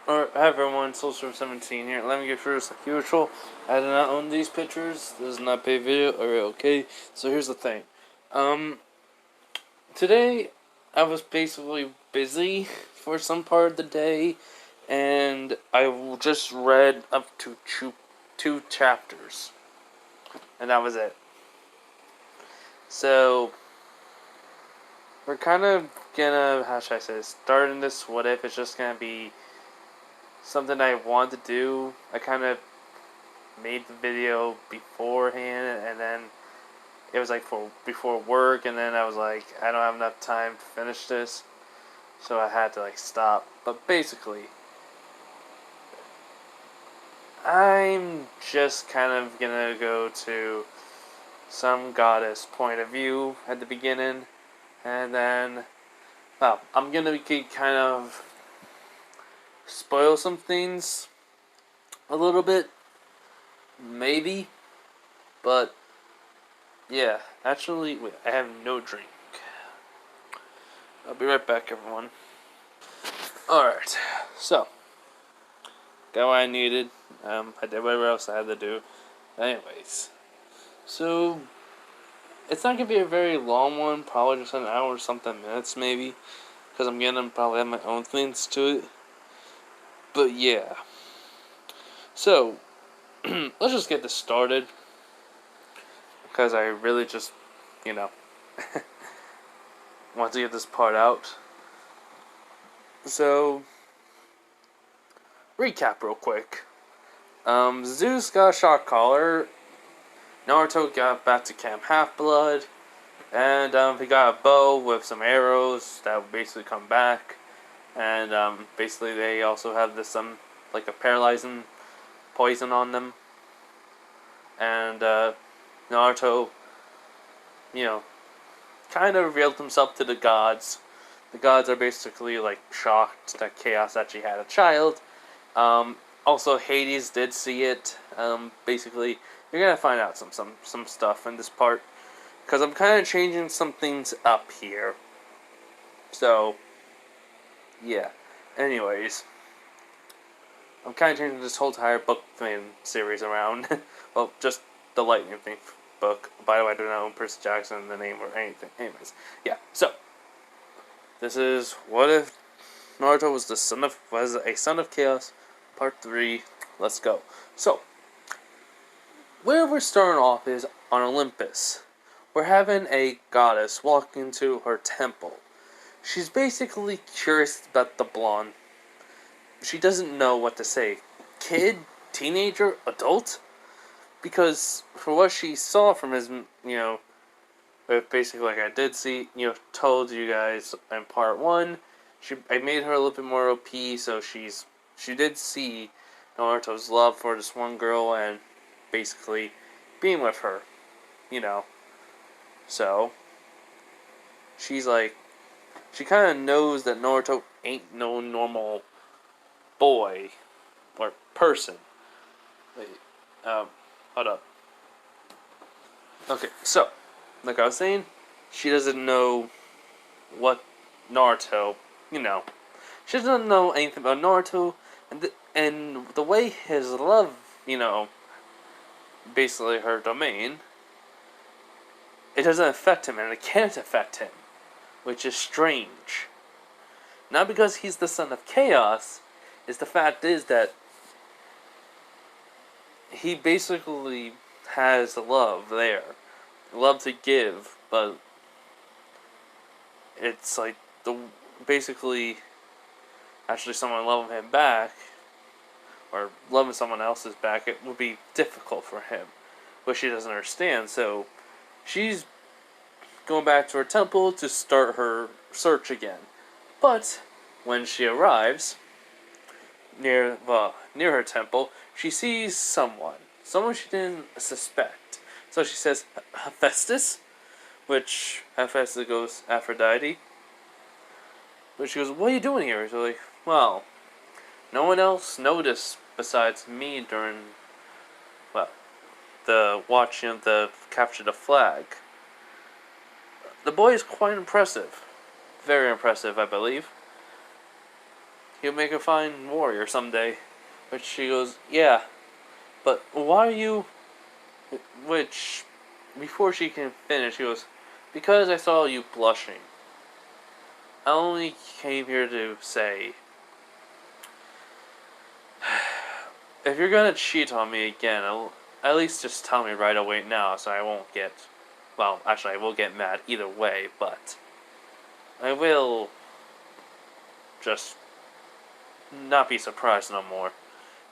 Alright, hi everyone, Soulstorm17 here. Let me get first, like usual. I do not own these pictures. This is not paid video. Alright, okay. So here's the thing. Today I was basically busy for some part of the day, and I just read up to two chapters, and that was it. So we're kind of gonna, how should I say this, starting this what if it's just gonna be something I want to do. I kind of made the video beforehand, and then it was like for before work, and then I was like, I don't have enough time to finish this, so I had to like stop. But basically, I'm just kind of gonna go to some goddess point of view at the beginning, and then, well, I'm gonna kind of spoil some things a little bit, maybe, but yeah, actually, wait, I have no drink. I'll be right back, everyone. Alright, so, got what I needed. I did whatever else I had to do. Anyways, so, it's not going to be a very long one, probably just an hour or something minutes, maybe, because I'm going to probably have my own things to it. But yeah, so, let's just get this started, because I really just, want to get this part out. So, recap real quick. Zeus got a shock collar. Naruto got back to Camp Half-Blood. And he got a bow with some arrows that would basically come back. And basically they also have this like a paralyzing poison on them. And Naruto, kind of revealed himself to the gods. The gods are basically like shocked that Chaos actually had a child. Also, Hades did see it. Basically, you're gonna find out some stuff in this part, because I'm kind of changing some things up here. So, yeah. Anyways, I'm kind of changing this whole entire book thing series around. Well, just the Lightning thing book. By the way, I do not own Percy Jackson, the name, or anything. Anyways, yeah. So, this is what if Naruto was a son of Chaos. Part 3, let's go. So, where we're starting off is on Olympus. We're having a goddess walk into her temple. She's basically curious about the blonde. She doesn't know what to say. Kid? Teenager? Adult? Because for what she saw from his, basically like I did see, told you guys in part 1, I made her a little bit more OP, so she did see Naruto's love for this one girl and basically being with her, So, she's like, she kind of knows that Naruto ain't no normal boy or person. Wait, hold up. Okay, so, like I was saying, she doesn't know what Naruto, she doesn't know anything about Naruto. And the way his love, basically her domain, it doesn't affect him, and it can't affect him, which is strange. Not because he's the son of Chaos, is the fact is that he basically has love there, love to give, but it's like basically actually someone loving him back, or loving someone else's back, it would be difficult for him, which she doesn't understand. So she's going back to her temple to start her search again. But when she arrives near her temple, she sees someone she didn't suspect. So she says, Hephaestus, which Hephaestus goes Aphrodite. But she goes, what are you doing here? So like, well, no one else noticed besides me during, the watching of the capture the flag. The boy is quite impressive. Very impressive, I believe. he'll make a fine warrior someday. Which she goes, yeah, but why are you... Which, before she can finish, he goes, because I saw you blushing. I only came here to say, if you're gonna cheat on me again, at least just tell me right away now so I won't get... Well, actually, I will get mad either way, but I will just not be surprised no more.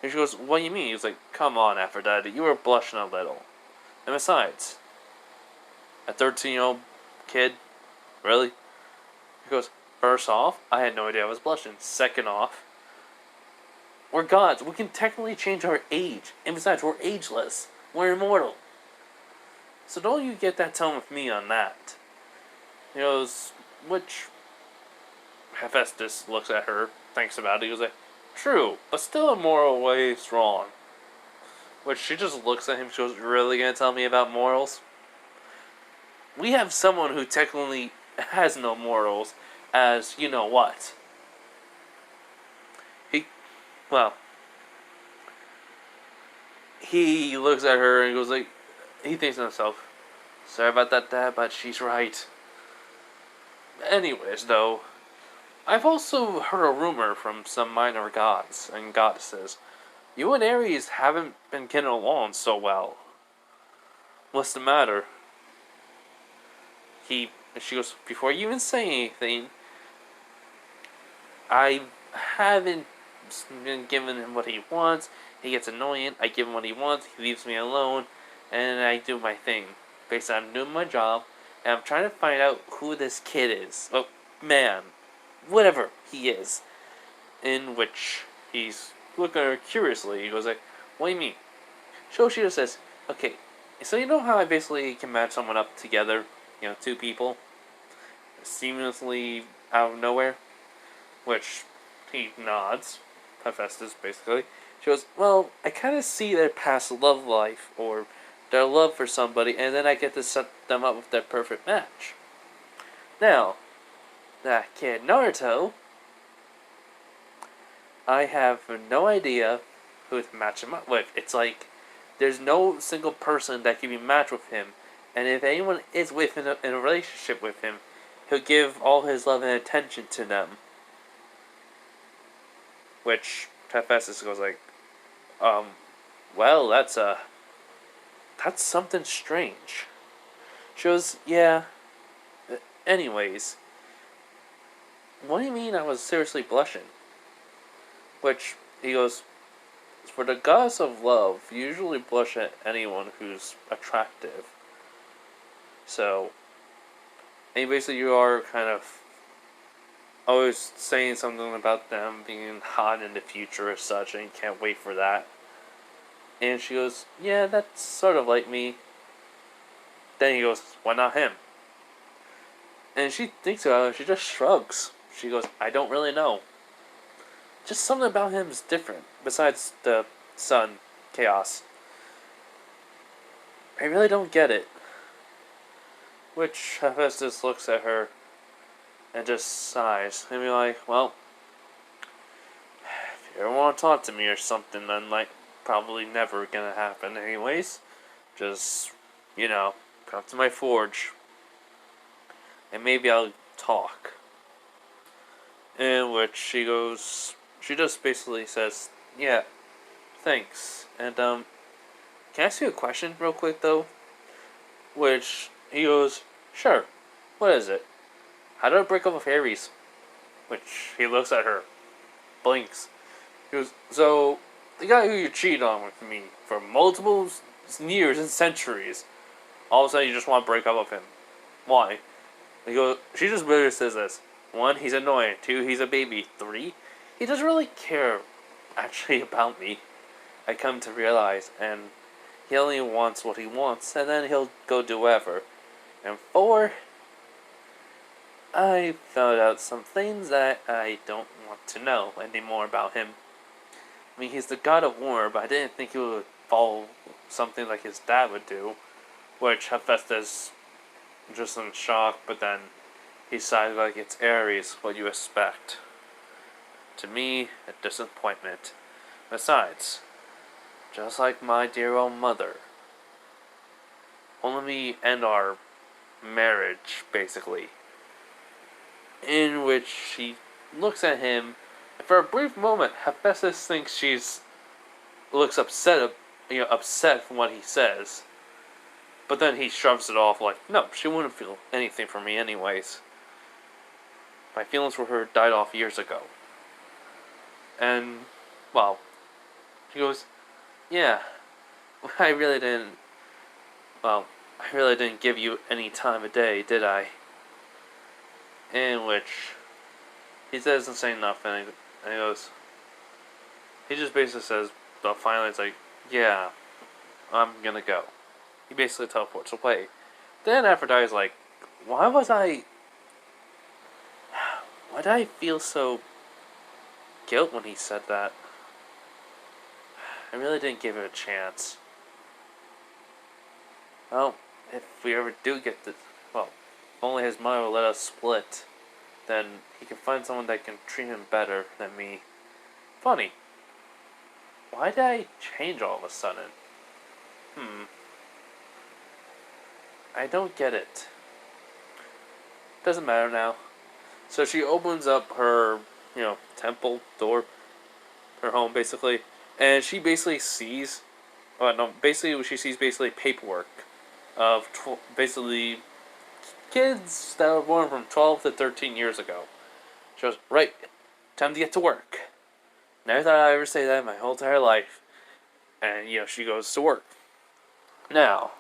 And she goes, what do you mean? He's like, come on, Aphrodite, you were blushing a little. And besides, a 13-year-old kid? Really? He goes, first off, I had no idea I was blushing. Second off, we're gods. We can technically change our age. And besides, we're ageless. We're immortal. So don't you get that tone with me on that. He goes, which... Hephaestus looks at her, thinks about it, he goes like, true, but still a moral way strong. Which she just looks at him, she goes, really gonna tell me about morals? We have someone who technically has no morals as, you know what. He looks at her and goes like, he thinks to himself, sorry about that, Dad, but she's right. Anyways, though, I've also heard a rumor from some minor gods and goddesses. You and Ares haven't been getting along so well. What's the matter? She goes, before you even say anything, I haven't been giving him what he wants. He gets annoying. I give him what he wants. He leaves me alone. And I do my thing. Basically, I'm doing my job. And I'm trying to find out who this kid is. Oh, man. Whatever he is. In which he's looking at her curiously. He goes like, what do you mean? Shoshiro says, okay, so you know how I basically can match someone up together? You know, two people? Seamlessly out of nowhere? Which he nods. Hephaestus, basically. She goes, well, I kind of see their past love life, or their love for somebody, and then I get to set them up with their perfect match. Now, that kid Naruto, I have no idea who to match him up with. It's like, there's no single person that can be matched with him, and if anyone is with in a relationship with him, he'll give all his love and attention to them. Which Hephaestus goes like, well, that's something strange. She goes, yeah. Anyways, what do you mean I was seriously blushing? Which, he goes, for the goddess of love, you usually blush at anyone who's attractive. So, and basically you are kind of always saying something about them being hot in the future or such, and you can't wait for that. And she goes, yeah, that's sort of like me. Then he goes, why not him? And she thinks about it, she just shrugs. She goes, I don't really know. Just something about him is different, besides the sun, chaos. I really don't get it. Which Hephaestus looks at her and just sighs. And be like, well, if you ever want to talk to me or something, then like, probably never gonna happen anyways. Just, you know, come to my forge. And maybe I'll talk. In which she goes, she just basically says, yeah, thanks. And, can I ask you a question real quick though? Which, he goes, sure, what is it? How did I break up with Ares? Which, he looks at her, blinks. He goes, so, the guy who you cheated on with me for multiple years and centuries, all of a sudden you just want to break up with him. Why? He goes, she just literally says this. 1, he's annoying. 2, he's a baby. 3, he doesn't really care actually about me. I come to realize, and he only wants what he wants, and then he'll go do whatever. And 4, I found out some things that I don't want to know anymore about him. I mean, he's the god of war, but I didn't think he would follow something like his dad would do. Which Hephaestus just in shock, but then he sighed like, it's Ares, what you expect. To me, a disappointment. Besides, just like my dear old mother, only me end our marriage, basically, in which she looks at him, and for a brief moment, Hephaestus thinks she's looks upset from what he says, but then he shoves it off like, no, she wouldn't feel anything for me anyways. My feelings for her died off years ago. And, well, she goes, yeah, I really didn't, well, I really didn't give you any time of day, did I? In which he doesn't say nothing, and he goes, he just basically says, but finally it's like, yeah, I'm gonna go. He basically teleports away. Then Aphrodite's like, why did I feel so guilt when he said that? I really didn't give it a chance. Well, if we ever do get this, well, if only his mother will let us split, then he can find someone that can treat him better than me. Funny. Why did I change all of a sudden? I don't get it. Doesn't matter now. So she opens up her, temple door, her home basically, and she basically sees, she sees basically paperwork of basically kids that were born from 12 to 13 years ago. She goes, right, time to get to work. Never thought I'd ever say that in my whole entire life. And, she goes to work. Now,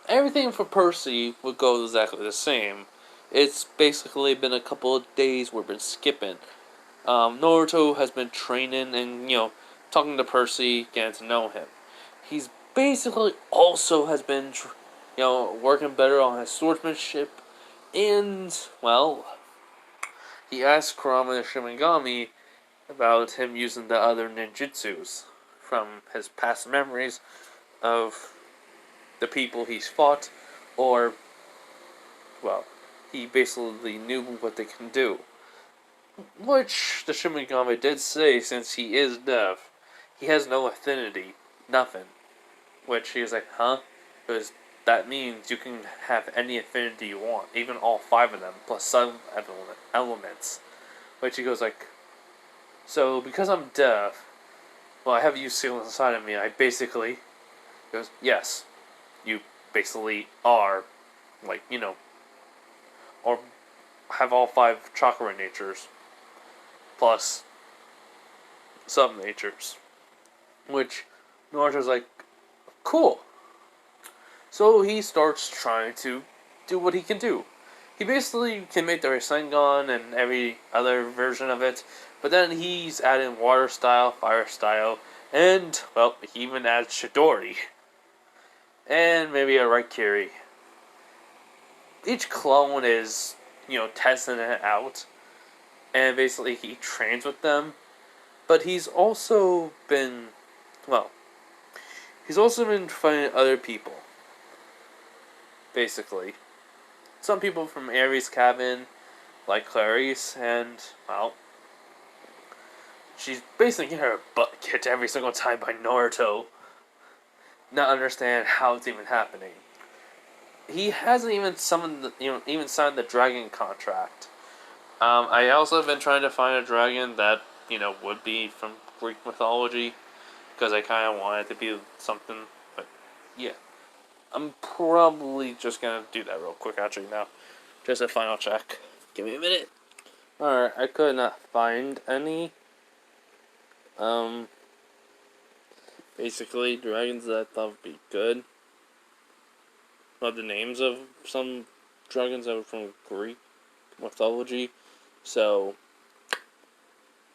everything for Percy would go exactly the same. It's basically been a couple of days we've been skipping. Naruto has been training and, talking to Percy, getting to know him. He's basically also has been, working better on his swordsmanship. And, well, he asked Kurama the Shimigami about him using the other ninjutsus from his past memories of the people he's fought, or, well, he basically knew what they can do. Which the Shimigami did say, since he is deaf, he has no affinity, nothing. Which he was like, huh? Because that means you can have any affinity you want, even all 5 of them, plus some elements. Which he goes like, so because I'm deaf, well, I have you sealed inside of me, I basically, he goes, yes, you basically are, like, or have all 5 chakra natures, plus some natures. Which Naruto's like, cool. So he starts trying to do what he can do. He basically can make the Rasengan and every other version of it, but then he's adding water style, fire style, and, well, he even adds Chidori. And maybe a Raikiri. Each clone is, testing it out, and basically he trains with them, but he's also been finding other people, basically. Some people from Aries' cabin, like Clarice, and, well, she's basically getting her butt kicked every single time by Naruto. Not understand how it's even happening. He hasn't even signed the dragon contract. I also have been trying to find a dragon that, would be from Greek mythology, because I kind of want it to be something, but, yeah. I'm probably just gonna do that real quick actually now. Just a final check. Give me a minute. Alright, I could not find any. Basically, dragons that I thought would be good. Well, the names of some dragons that were from Greek mythology. So,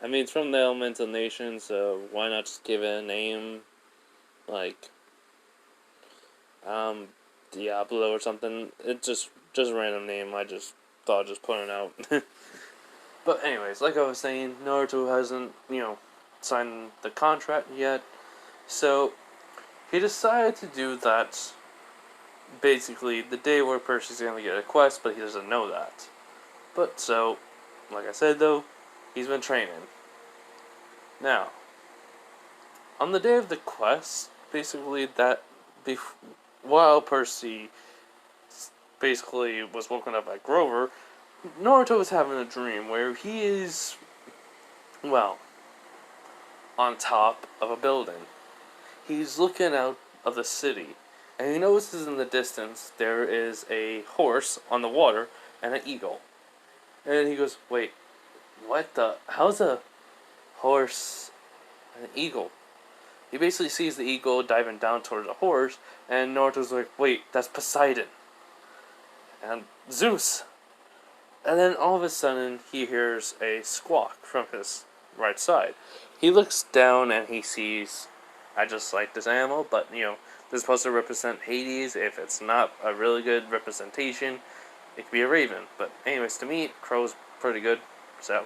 I mean, it's from the Elemental Nation, so why not just give it a name? Like, Diablo or something. It's just a random name. I just thought I'd just put it out. But anyways, like I was saying, Naruto hasn't, signed the contract yet. So, he decided to do that basically the day where Percy's going to get a quest, but he doesn't know that. But so, like I said though, He's been training. Now, on the day of the quest, basically while Percy basically was woken up by Grover, Naruto is having a dream where he is, well, on top of a building. He's looking out of the city, and he notices in the distance there is a horse on the water and an eagle. And he goes, wait, what the? How's a horse and an eagle? He basically sees the eagle diving down towards the horse, and Naruto's like, wait, that's Poseidon. And Zeus. And then all of a sudden, he hears a squawk from his right side. He looks down and he sees, I just like this animal, but this is supposed to represent Hades. If it's not a really good representation, it could be a raven. But anyways, to me, crow's pretty good. So,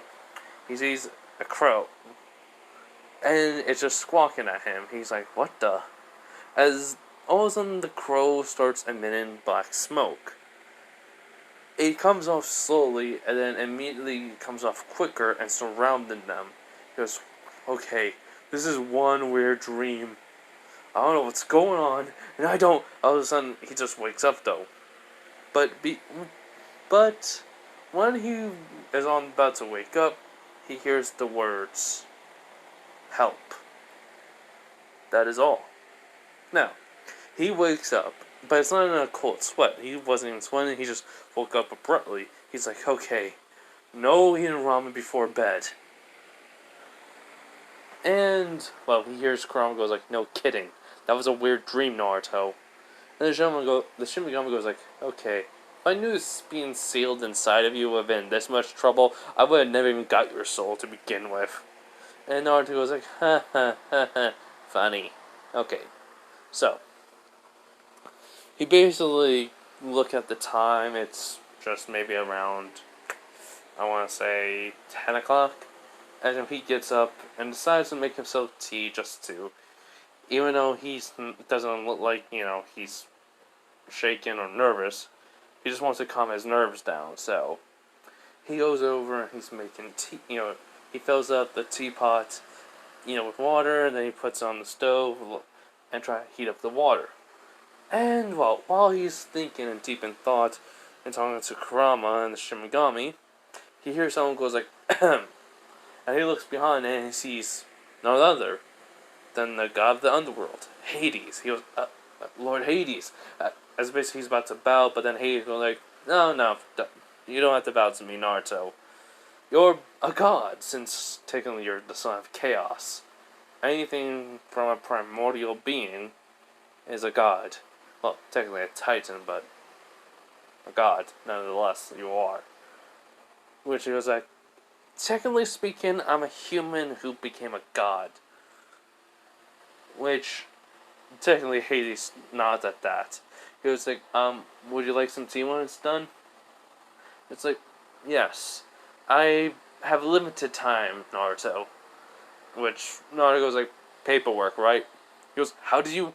he sees a crow. And it's just squawking at him. He's like, what the? As all of a sudden the crow starts emitting black smoke. It comes off slowly, and then immediately comes off quicker and surrounding them. He goes, okay, this is one weird dream. I don't know what's going on, and I don't... All of a sudden, he just wakes up, though. But when he is about to wake up, he hears the words, help. That is all. Now, he wakes up, but it's not in a cold sweat. He wasn't even sweating, he just woke up abruptly. He's like, okay, no eating ramen before bed. And, well, he hears Kurama goes like, no kidding. That was a weird dream, Naruto. And the Shinigami goes like, okay, if I knew this being sealed inside of you would have been this much trouble, I would have never even got your soul to begin with. And Naruto goes like, ha ha ha ha, funny. Okay, so he basically look at the time. It's just maybe around, I want to say 10 o'clock. And then he gets up and decides to make himself tea just to, even though he doesn't look like he's shaken or nervous. He just wants to calm his nerves down. So he goes over and he's making tea. He fills up the teapot, with water, and then he puts it on the stove and try to heat up the water. And while he's thinking and deep in thought and talking to Kurama and the Shinigami, he hears someone goes like, and he looks behind and he sees none other than the god of the underworld, Hades. He goes, Lord Hades. As basically he's about to bow, but then Hades goes like, no, you don't have to bow to me, Naruto. You're a god, since technically you're the son of chaos. Anything from a primordial being is a god. Well, technically a titan, but a god, nonetheless, you are. Which he was like, technically speaking, I'm a human who became a god. Which, technically, Hades nods at that. He was like, would you like some tea when it's done? It's like, yes. I have limited time, Naruto. Which, Naruto goes like, paperwork, right? He goes, how did you...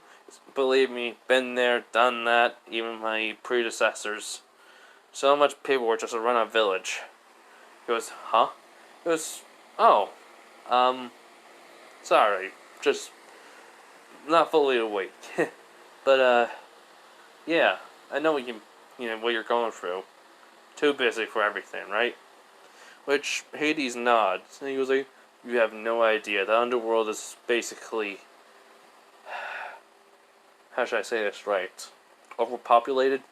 Believe me, been there, done that, even my predecessors. So much paperwork just to run a village. He goes, huh? He goes, oh, sorry, just not fully awake. But, yeah, I know what what you're going through. Too busy for everything, right? Which Hades nods, and he goes like, you have no idea. The underworld is basically, how should I say this right? Overpopulated?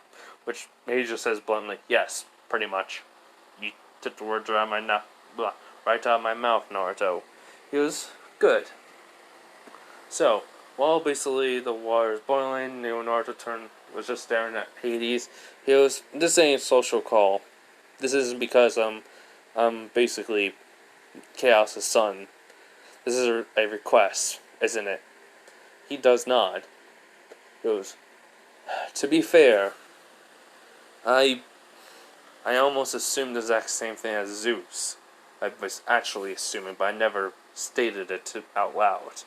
Which Hades just says bluntly, yes, pretty much. You took the words right out of my mouth, Naruto. He goes, good. So, while basically the water is boiling, Naruto was just staring at Hades. He goes, this ain't a social call. This isn't because I'm basically Chaos' son. This is a request, isn't it? He does nod. He goes, to be fair, I almost assumed the exact same thing as Zeus. I was actually assuming, but I never stated it out loud.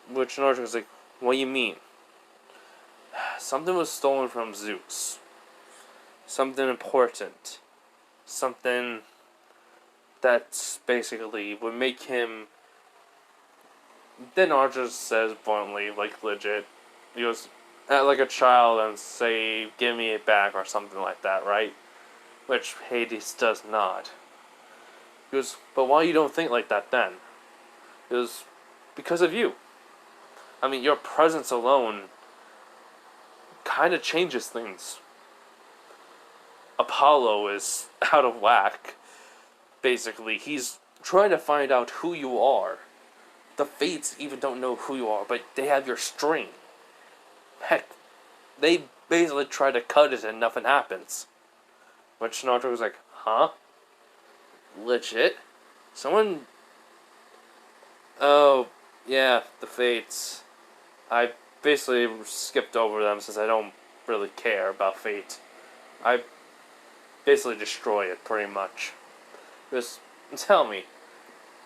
Which Naruto was like, what do you mean? Something was stolen from Zeus. Something important. Something That's basically would make him. Then Naruto says bluntly, like legit, he goes, act like a child and say, give me it back or something like that, right? Which Hades does not. He goes, but why you don't think like that then? He goes, because of you. I mean, your presence alone kind of changes things. Apollo is out of whack. Basically, he's trying to find out who you are. The Fates even don't know who you are, but they have your string. Heck, they basically try to cut it and nothing happens. Which Naruto was like, huh? Legit? Someone... Oh, yeah, the Fates. I basically skipped over them since I don't really care about Fate. I basically destroy it, pretty much. Just tell me,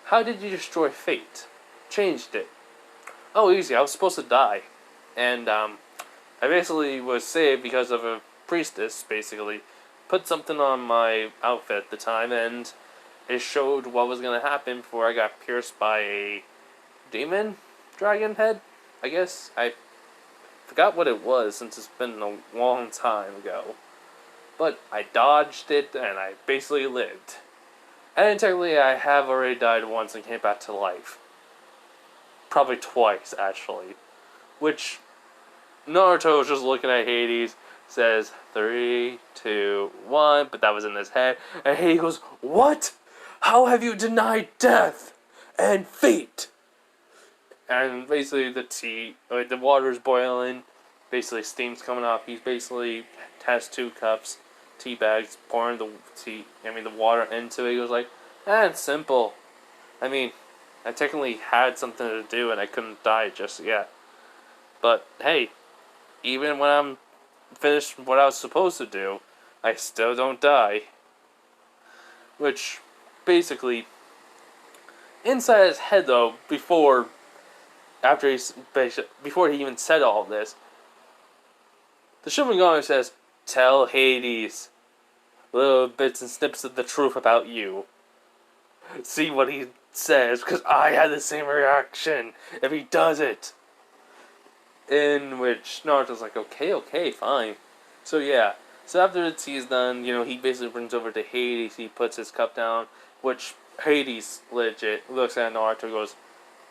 how did you destroy Fate? Changed it. Oh, easy, I was supposed to die. And, I basically was saved because of a priestess, basically. Put something on my outfit at the time, and it showed what was going to happen before I got pierced by a demon dragon head, I guess. I forgot what it was since it's been a long time ago. But I dodged it, and I basically lived. And technically, I have already died once and came back to life. Probably twice, actually. Which, Naruto was just looking at Hades, says, 3, 2, 1, but that was in his head. And Hades goes, what? How have you denied death and fate? And basically the water's boiling, basically steam's coming up. He basically has 2 cups, tea bags, pouring the water into it. He was like, it's simple. I mean, I technically had something to do and I couldn't die just yet. But hey, even when I'm finished what I was supposed to do, I still don't die. Which, basically, inside his head though, before he even said all of this, the Shinigami says, tell Hades little bits and snips of the truth about you. See what he says, because I had the same reaction if he does it. In which Naruto's like, okay, fine. So yeah, so after the tea is done, he basically brings over to Hades, he puts his cup down, which Hades legit looks at Naruto and goes,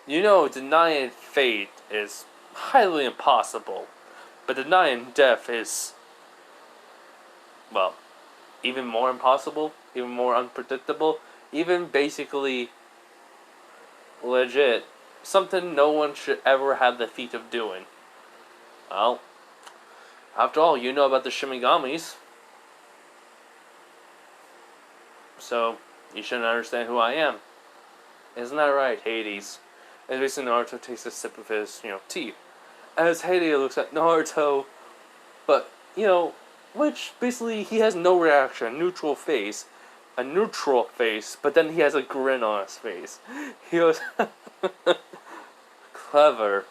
denying fate is highly impossible, but denying death is, well, even more impossible, even more unpredictable, even basically legit, something no one should ever have the feat of doing. Well, after all, you know about the Shinigamis, so you shouldn't understand who I am. Isn't that right, Hades? As basically Naruto takes a sip of his, tea. As Hades looks at Naruto, but, which basically he has no reaction, a neutral face, but then he has a grin on his face. He goes, clever.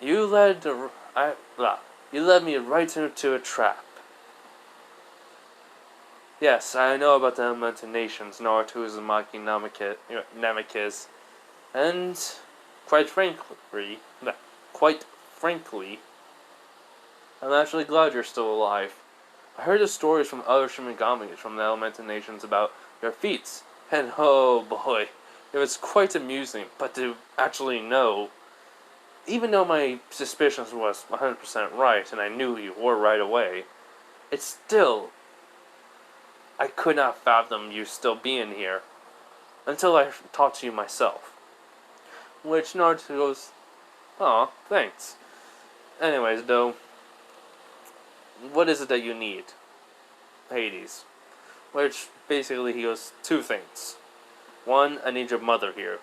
You led me right into a trap. Yes, I know about the Elemental Nations. Naruto is mocking Namekiz, and quite frankly, I'm actually glad you're still alive. I heard the stories from other Shinigamis from the Elemental Nations about your feats, and oh boy, it was quite amusing. But to actually know, even though my suspicions was 100% right, and I knew you were right away, it's still, I could not fathom you still being here until I talked to you myself. Which Naruto goes, aw, thanks. Anyways, though, what is it that you need? Hades. Which, basically, he goes, 2 things. 1, I need your mother here.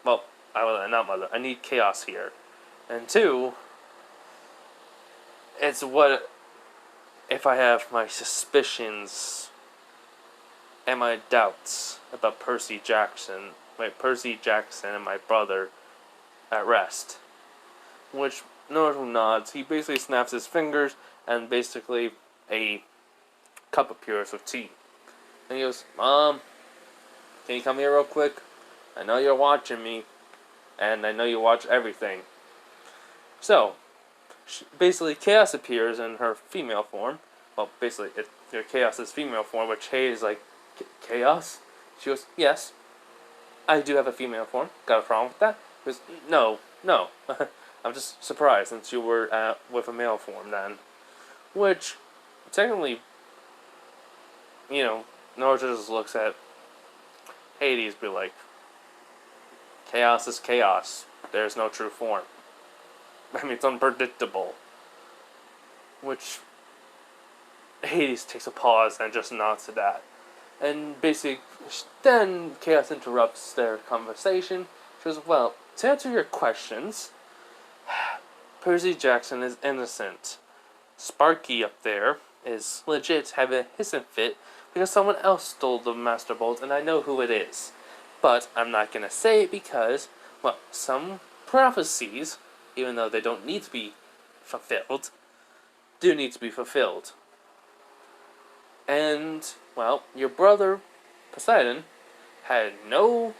Well, not mother, I need chaos here. And 2, it's what if I have my suspicions and my doubts about Percy Jackson and my brother at rest. Which Naruto nods. He basically snaps his fingers, and basically a cup appears with tea. And he goes, Mom, can you come here real quick? I know you're watching me, and I know you watch everything. So, basically, Chaos appears in her female form. Well, basically, Chaos's female form, which Hay is like, Chaos? She goes, yes, I do have a female form. Got a problem with that? He goes, no. I'm just surprised since you were with a male form then. Which, technically, Naruto just looks at Hades be like, chaos is chaos. There's no true form. I mean, it's unpredictable. Which, Hades takes a pause and just nods to that. And basically, then Chaos interrupts their conversation. She goes, well, to answer your questions, Percy Jackson is innocent. Sparky up there is legit having a hissing fit because someone else stole the Master Bolt, and I know who it is. But I'm not going to say it because, well, some prophecies, even though they don't need to be fulfilled, do need to be fulfilled. And, well, your brother, Poseidon, had no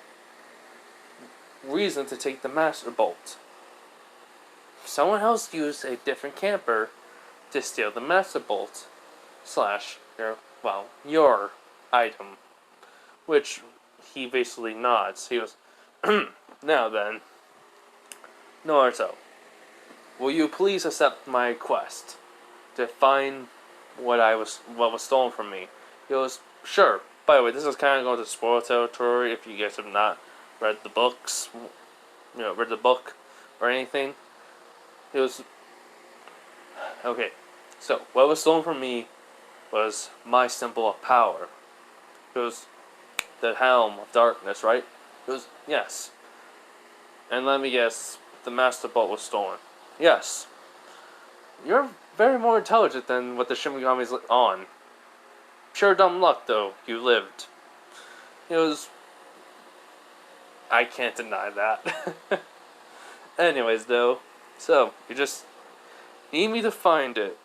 reason to take the Master Bolt. Someone else used a different camper to steal the Master Bolt / your item. Which he basically nods. He goes, now then, Naruto, will you please accept my request to find what was stolen from me? He goes, sure. By the way, this is kind of going to spoil territory if you guys have not read the books, read the book or anything. He goes, okay, so what was stolen from me was my symbol of power. He goes, the helm of darkness, right? He goes, yes. And let me guess, the Master Bolt was stolen. Yes. You're very more intelligent than what the Shinigami's on. Pure dumb luck, though, you lived. He goes, I can't deny that. Anyways, though, so, you just need me to find it.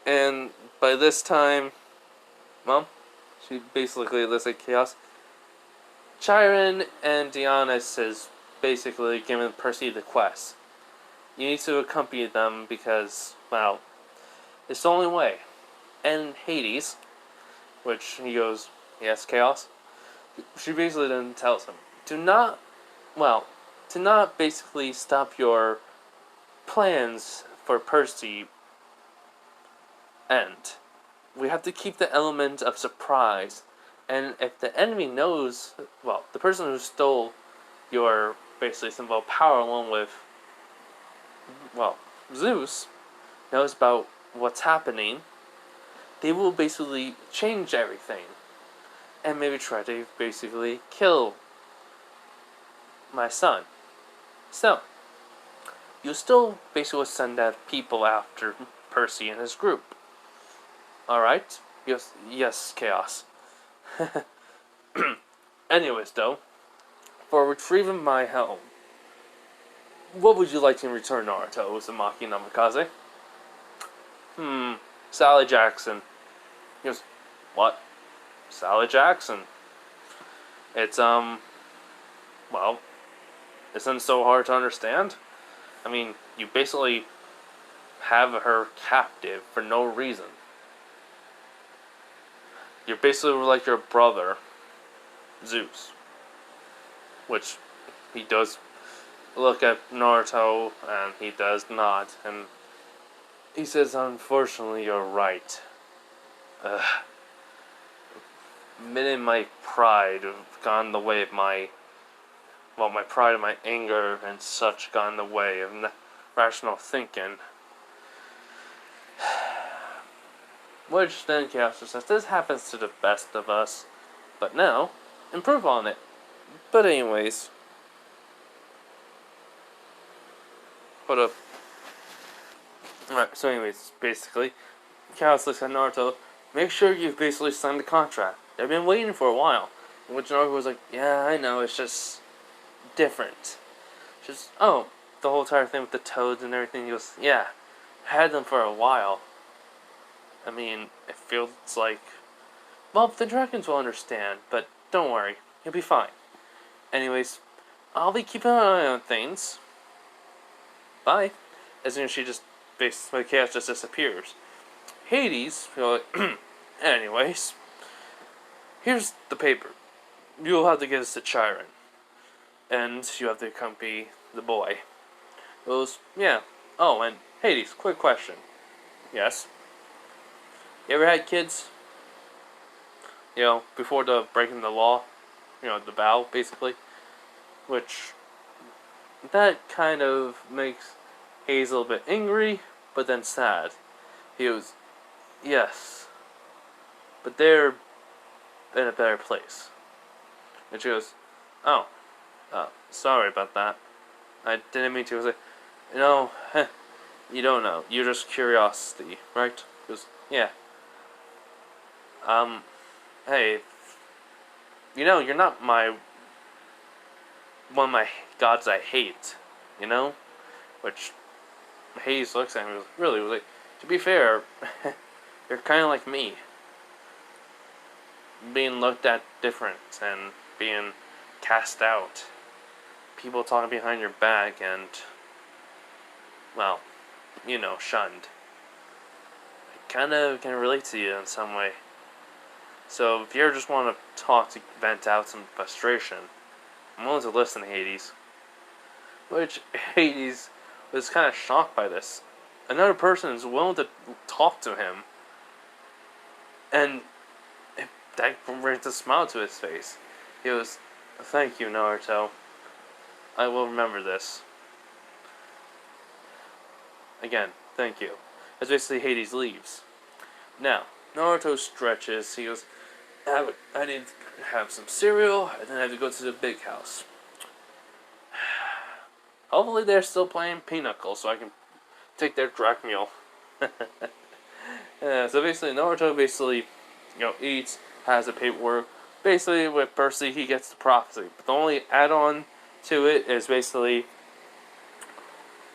And by this time, Mom, she basically looks at Chaos. Chiron and Dionysus has basically given Percy the quest. You need to accompany them because, well, it's the only way. And Hades, which he goes, yes, Chaos. She basically then tells him, do not basically stop your plans for Percy end. We have to keep the element of surprise. And if the enemy knows, well, the person who stole your basically symbol of power along with, well, Zeus, knows about what's happening, they will basically change everything. And maybe try to basically kill my son. So, you still basically send out people after Percy and his group. Alright? Yes, Chaos. Anyways, though, for retrieving my helm, what would you like in return, Naruto? Uzumaki Namikaze. Sally Jackson. He goes, what? Sally Jackson. It's, well, isn't so hard to understand? I mean, you basically have her captive for no reason. You're basically like your brother, Zeus. Which, he does look at Naruto, and he does nod, and he says, unfortunately, you're right. Admitting my pride have gone the way of my pride and my anger and such got in the way of rational thinking. Which then Chaos says, this happens to the best of us, but now, improve on it. But anyways, hold up. Alright, so anyways, basically, Chaos looks at Naruto, make sure you've basically signed the contract. They've been waiting for a while. Which Naruto was like, yeah, I know, it's just different. Just, the whole entire thing with the toads and everything. He goes, yeah, had them for a while. I mean, it feels like Well, the dragons will understand, but don't worry, you'll be fine. Anyways, I'll be keeping an eye on things. Bye. As soon as she just, basically, the chaos just disappears. Hades, you're like, anyways, here's the paper. You'll have to get this to Chiron. And you have to accompany the boy. Goes, yeah. Oh, and Hades, quick question. Yes? You ever had kids? You know, before the breaking the law? You know, the vow, basically? Which, that kind of makes Hades a little bit angry, but then sad. He goes, yes. But they're in a better place. And she goes, oh, sorry about that. I didn't mean to. I was like, you know, you don't know. You're just curiosity, right? He goes, yeah. Hey, you know, you're not one of my gods I hate, you know? Which Hades looks at him and was like, to be fair, you're kind of like me. Being looked at different and being cast out. People talking behind your back and, well, you know, shunned. I kind of can relate to you in some way. So if you ever just want to talk to vent out some frustration, I'm willing to listen, Hades. Which Hades was kind of shocked by this. Another person is willing to talk to him, and that brings a smile to his face. He goes, thank you, Naruto. I will remember this. Again, thank you. As basically Hades leaves. Now, Naruto stretches. He goes, I need to have some cereal, and then I have to go to the big house. Hopefully they're still playing Pinochle, so I can take their drac meal. Yeah, so basically, Naruto eats, has the paperwork. Basically, with Percy, he gets the prophecy. But the only add-on to it is basically,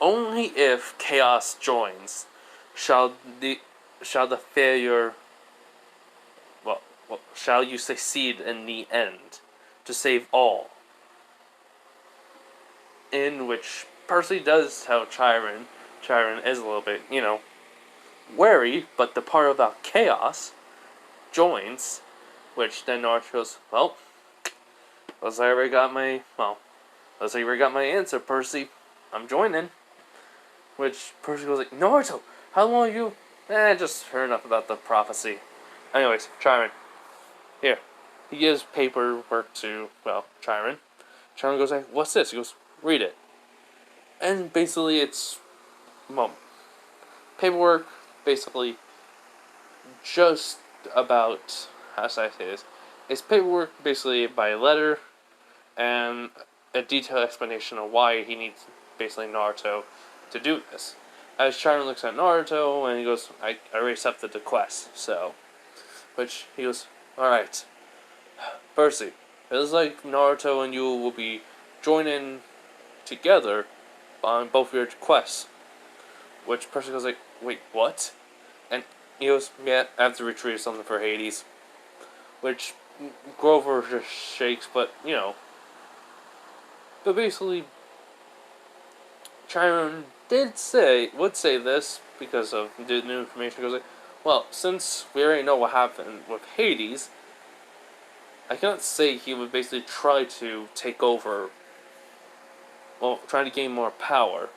only if chaos joins shall the failure, shall you succeed in the end to save all. In which Percy does tell Chiron. Chiron is a little bit, wary, but the part about chaos joins, which then Naruto goes, well, looks like I already got my answer, Percy. I'm joining. Which Percy goes like, Naruto, how long are you? Just heard enough about the prophecy. Anyways, Chiron. Here. He gives paperwork to, Chiron. Chiron goes like, what's this? He goes, read it. And basically it's, paperwork, basically, just about, how should I say this? It's paperwork basically by letter and a detailed explanation of why he needs basically Naruto to do this. As Chiron looks at Naruto and he goes, I already accepted the quest, so. Which he goes, alright. Percy, it looks like Naruto and you will be joining together on both your quests. Which Percy goes like, wait, what? And he goes, yeah, I have to retrieve something for Hades. Which Grover just shakes, but, But basically, Chiron would say this, because of the new information. He goes like, well, since we already know what happened with Hades, I cannot say he would basically try to take over, trying to gain more power.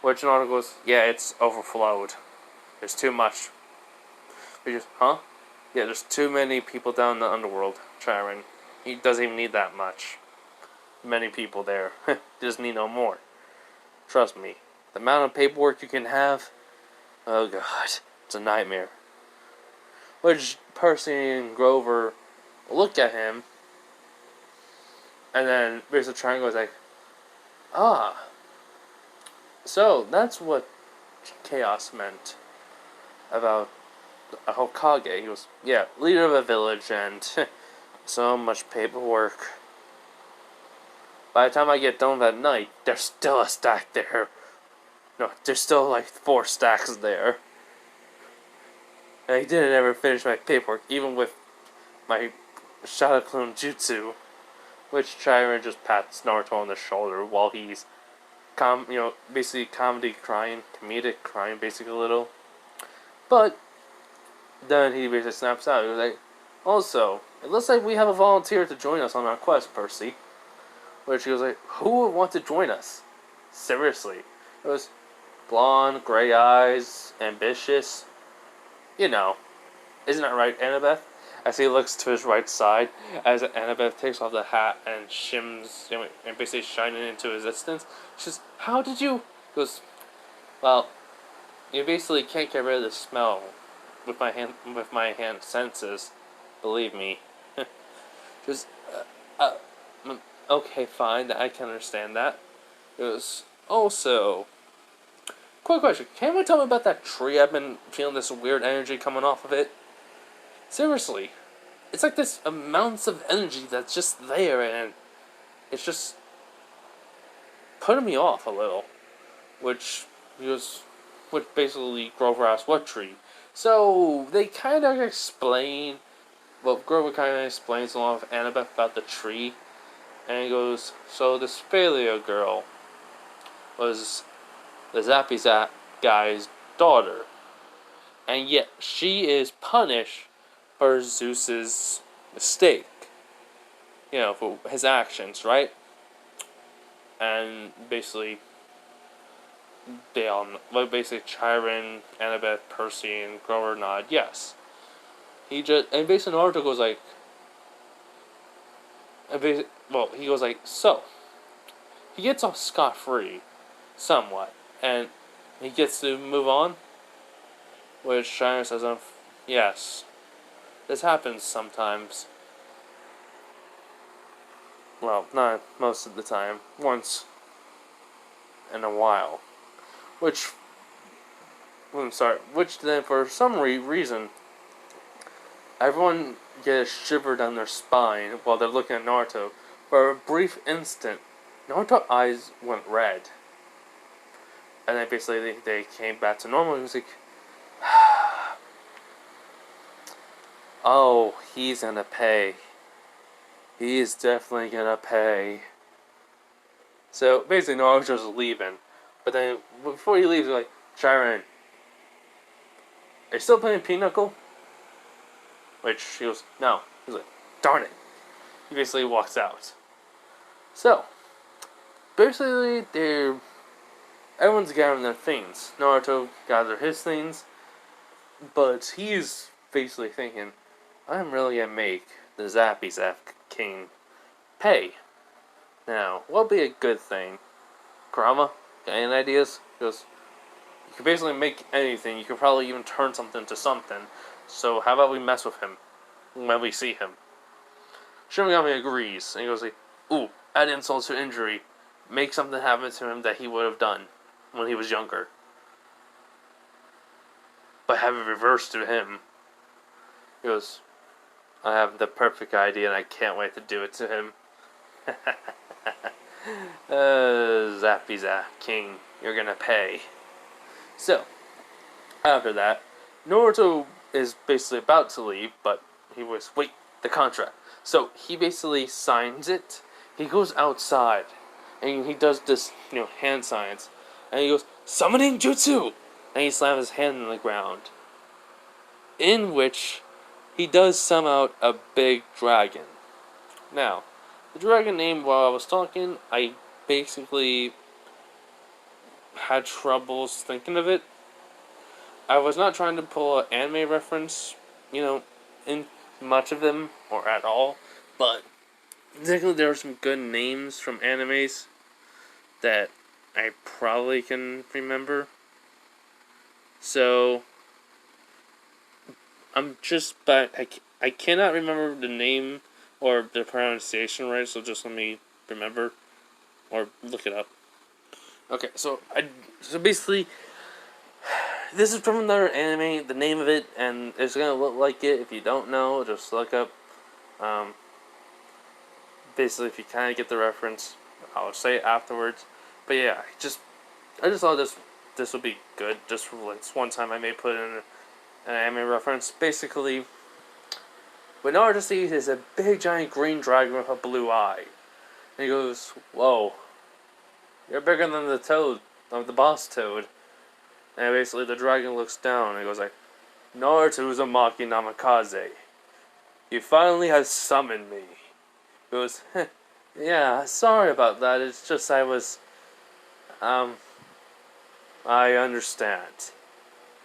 Which Naruto goes, yeah, it's overflowed. There's too much. He goes, huh? Yeah, there's too many people down in the underworld, Chiron. He doesn't even need that much. Many people there. He doesn't need no more. Trust me. The amount of paperwork you can have, oh god, it's a nightmare. Which Percy and Grover look at him, and then basically Chiron goes like, ah, so that's what chaos meant about a Hokage. He goes, yeah, leader of a village and so much paperwork. By the time I get done that night, there's still a stack there. No, there's still like 4 stacks there. And I didn't ever finish my paperwork, even with my Shadow Clone Jutsu, which Chiron just pats Naruto on the shoulder while he's basically comedic crying, basically a little. But then he basically snaps out. He was like, also, it looks like we have a volunteer to join us on our quest, Percy. Which he was like, who would want to join us? Seriously. It was blonde, gray eyes, ambitious. You know. Isn't that right, Annabeth? As he looks to his right side, as Annabeth takes off the hat and shims, and basically shining into existence. She says, how did you... He goes, well, you basically can't get rid of the smell with my hand senses. Believe me. Just, okay, fine, I can understand that. It was also... Quick question, can anyone tell me about that tree? I've been feeling this weird energy coming off of it. Seriously. It's like this amounts of energy that's just there, and it's just putting me off a little. Which basically Grover asked what tree. So, they kind of explain... Well, Grover kind of explains along with Annabeth about the tree. And he goes, so this failure girl was the Zappy Zap guy's daughter. And yet she is punished for Zeus's mistake. For his actions, right? And basically, they all, basically Chiron, Annabeth, Percy, and Grover nod yes. And basically Naruto goes like, he goes like, so, he gets off scot-free, somewhat, and he gets to move on, which China says, yes, this happens sometimes. Well, not most of the time, once in a while, which then for some reason, everyone gets a shiver down their spine while they're looking at Naruto. For a brief instant, Naruto's eyes went red. And then basically they came back to normal. He was like, oh, he's gonna pay. He is definitely gonna pay. So basically Naruto's leaving. But then before he leaves, he's like, Chiron, are you still playing Pinochle? Which he goes, no. He's like, darn it. He basically walks out. So, basically, everyone's gathering their things. Naruto gathered his things, but he's basically thinking, I'm really gonna make the Zappy Zap King pay. Now, what'll be a good thing? Kurama, got any ideas? He goes, you can basically make anything. You can probably even turn something to something. So how about we mess with him when we see him? Shinigami agrees, and he goes like, ooh, add insult to injury. Make something happen to him that he would have done when he was younger. But have it reversed to him. He goes, I have the perfect idea and I can't wait to do it to him. Zappy Zap King, you're gonna pay. So, after that, Naruto is basically about to leave, but he was, wait, the contract. So, he basically signs it, he goes outside, and he does this, hand signs, and he goes, summoning jutsu! And he slams his hand in the ground. In which, he does summon out a big dragon. Now, the dragon name, while I was talking, I basically had troubles thinking of it. I was not trying to pull an anime reference, in much of them, or at all, but particularly there are some good names from animes that I probably can remember. So, I cannot remember the name or the pronunciation right, so just let me remember, or look it up. Okay, so basically, this is from another anime, the name of it, and it's gonna look like it. If you don't know, just look up, basically, if you kind of get the reference, I'll say it afterwards. But yeah, I just thought this would be good, just for like one time I may put in an anime reference. Basically, What Naruto sees is a big giant green dragon with a blue eye. And he goes, "Whoa, you're bigger than the toad, the boss toad." And basically the dragon looks down and goes like, "Naruto Uzumaki Namikaze, you finally have summoned me." He goes, "Yeah, sorry about that, it's just I understand.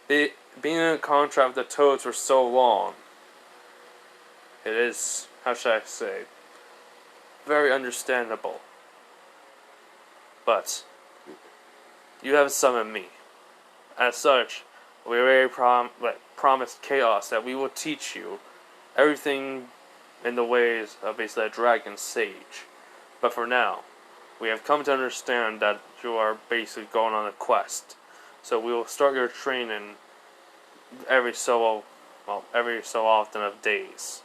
Being in a contract with the toads for so long, it is, how should I say, very understandable. But you have summoned me. As such, we already promised Chaos that we will teach you everything in the ways of basically a dragon sage. But for now, we have come to understand that you are basically going on a quest. So we will start your training every so often of days.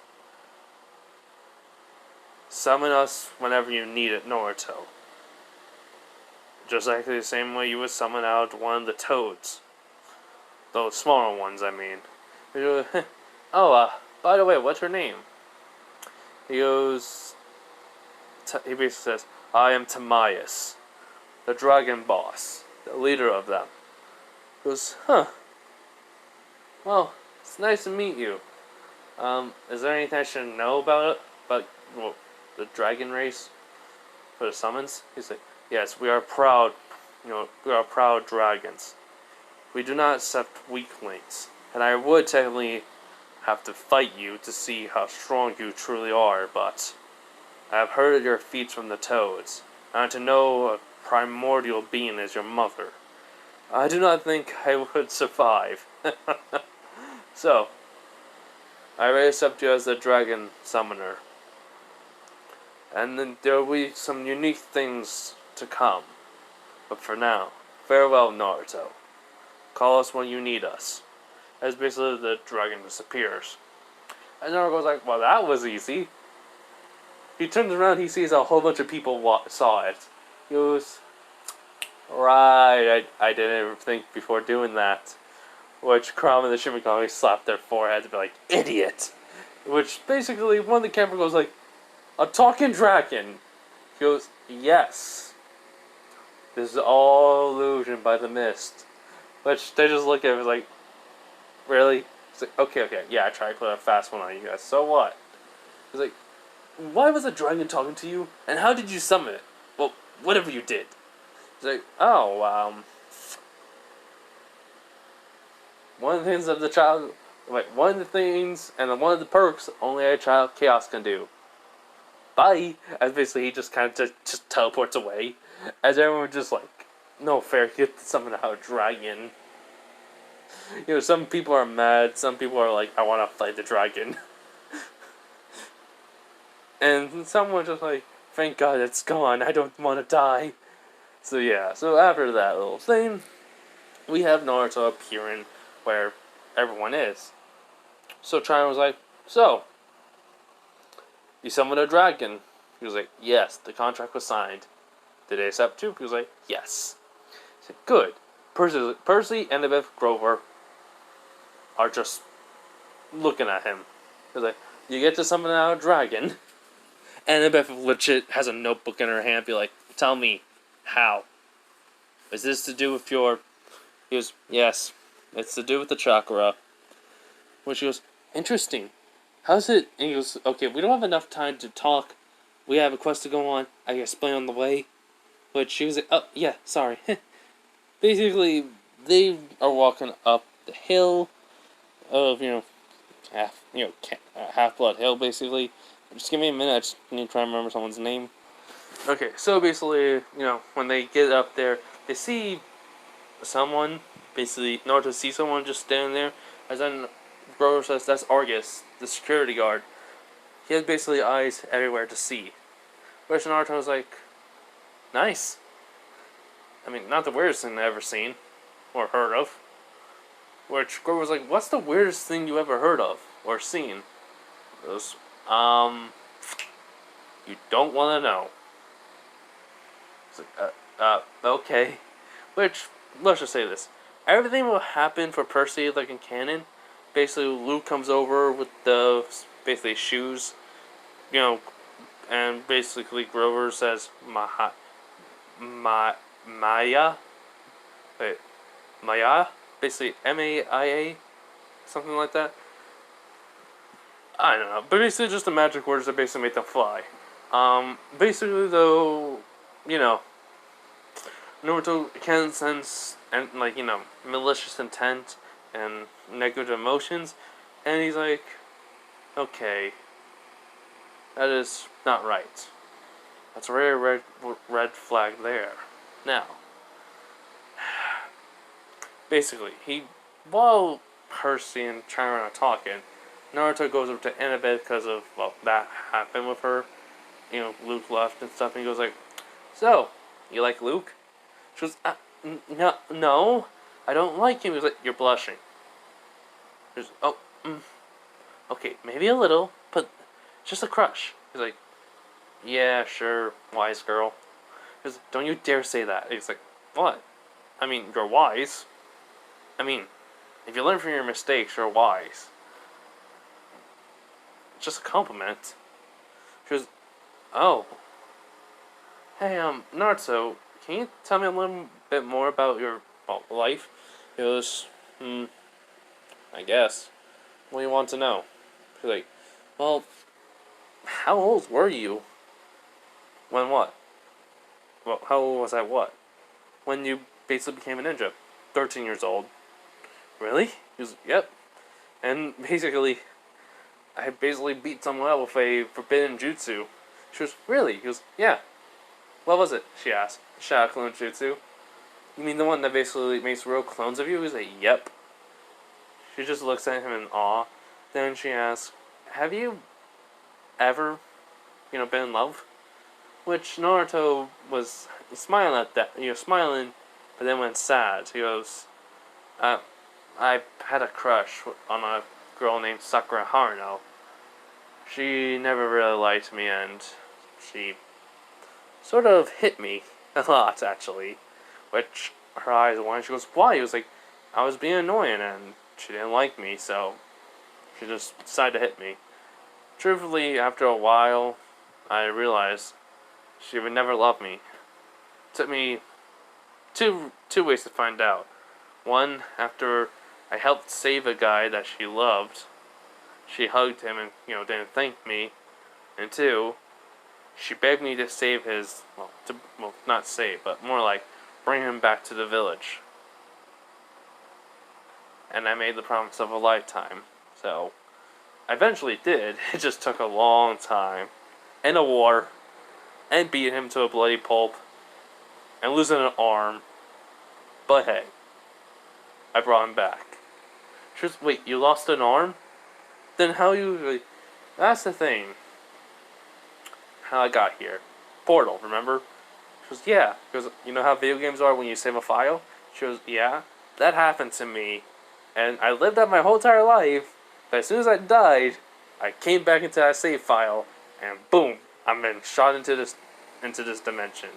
Summon us whenever you need it, Naruto. Just like the same way you would summon out one of the toads. Those smaller ones, I mean." "Oh, by the way, what's her name?" He goes, he basically says, "I am Timaeus, the dragon boss, the leader of them." He goes, "Huh. Well, it's nice to meet you. Is there anything I should know about it? About the dragon race for the summons?" He's like, "Yes, we are proud. We are proud dragons. We do not accept weaklings, and I would technically have to fight you to see how strong you truly are, but I have heard of your feats from the toads, and to know a primordial being as your mother, I do not think I would survive. So, I already accept you as the dragon summoner. And then there will be some unique things to come. But for now, farewell, Naruto. Call us when you need us." As basically the dragon disappears. And Naruto goes like, "Well, that was easy." He turns around, he sees a whole bunch of people saw it. He goes, "Right, I didn't even think before doing that." Which Crom and the Shimigami slapped their foreheads and be like, "Idiot!" Which basically one of the camera goes like, "A talking dragon." He goes, "Yes. This is all illusion by the mist." Which they just look at it like, "Really?" It's like, okay, yeah, I tried to put a fast one on you guys. So what? It's like, "Why was a dragon talking to you? And how did you summon it?" "Well, whatever you did." It's like, "Oh, one of the things of the child, one of the things and one of the perks only a child Chaos can do. Bye." As basically he just kind of just teleports away. As everyone just like, "No fair, you have to summon out a dragon." Some people are mad, some people are like, "I want to fight the dragon." And someone just like, "Thank God it's gone, I don't want to die." So yeah, so after that little thing, we have Naruto appearing where everyone is. So China was like, "So, you summoned a dragon?" He was like, "Yes, the contract was signed." "Did they accept you?" He was like, "Yes." He said, "Good." Percy and Beth Grover are just looking at him. He was like, "You get to summon out a dragon?" And Beth legit has a notebook in her hand, be like, "Tell me, how? Is this to do with your..." He goes, "Yes, it's to do with the chakra." Which she goes, "Interesting. How's it..." And he goes, "Okay, we don't have enough time to talk. We have a quest to go on. I can explain on the way." But she was like, "Oh, yeah, sorry." Basically, they are walking up the hill of, Half-Blood Hill, basically. Just give me a minute, I just need to try and remember someone's name. Okay, so basically, when they get up there, they see someone, basically, Naruto sees someone just standing there, as then Grover says, "That's Argus, the security guard." He has basically eyes everywhere to see. Which Naruto was like, "Nice." I mean, not the weirdest thing I've ever seen, or heard of. Which Grover was like, "What's the weirdest thing you ever heard of, or seen?" It was, "You don't want to know." It's like, okay. Which, let's just say this. Everything will happen for Percy, like in canon. Basically, Luke comes over with the basically shoes, and basically Grover says Maya, wait, Maya, basically Maia, something like that. I don't know, but basically just the magic words that basically make them fly. Basically though, you know, Naruto can sense and malicious intent and negative emotions, and he's like, okay, that is not right. That's a very red flag there. Now, basically, while Percy and Chiron are talking, Naruto goes up to Annabeth because of, that happened with her. Luke left and stuff, and he goes like, so, you like Luke? She goes, no, I don't like him. He was like, you're blushing. She goes, oh, okay, maybe a little, but just a crush. He's like, yeah, sure, wise girl. He goes, don't you dare say that. He's like, what? I mean, you're wise. I mean, if you learn from your mistakes, you're wise. It's just a compliment. She goes, oh. Hey, Naruto, can you tell me a little bit more about your life? He goes, I guess. What do you want to know? She's like, well, how old were you? When what? Well, how old was I what? When you basically became a ninja. 13 years old. Really? He goes, yep. And basically, I basically beat someone up with a forbidden jutsu. She goes, really? He goes, yeah. What was it? She asked. Shadow clone jutsu. You mean the one that basically makes real clones of you? He was like, yep. She just looks at him in awe. Then she asks, have you ever, been in love? Which Naruto was smiling at that, smiling, but then went sad. He goes, I had a crush on a girl named Sakura Haruno. She never really liked me, and she sort of hit me a lot, actually. Which her eyes wide. She goes, why? He was like, I was being annoying, and she didn't like me, so she just decided to hit me. Truthfully, after a while, I realized she would never love me. It took me two ways to find out. One, after I helped save a guy that she loved, she hugged him and, didn't thank me. And two, she begged me to save his, not save, but more like bring him back to the village. And I made the promise of a lifetime. So, I eventually did. It just took a long time. And a war. And beat him to a bloody pulp. And losing an arm. But hey, I brought him back. She goes, wait, you lost an arm? Then how you... That's the thing. How I got here. Portal, remember? She goes, yeah. She goes, you know how video games are when you save a file? She goes, yeah. That happened to me. And I lived that my whole entire life. But as soon as I died, I came back into that save file. And boom, I'm been shot into this dimension.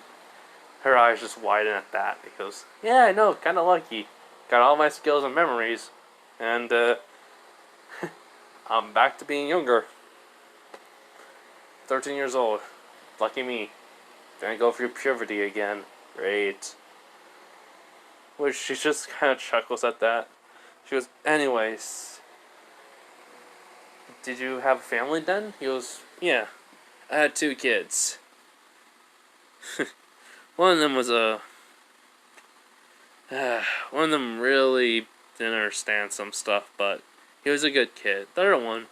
Her eyes just widen at that. Because, yeah, I know, kind of lucky. Got all my skills and memories. And, I'm back to being younger. 13 years old. Lucky me. Gonna go through puberty again. Great. Which she just kind of chuckles at that. She goes, anyways. Did you have a family then? He goes, yeah. I had 2 kids. One of them was one of them really didn't understand some stuff, but he was a good kid. The other one,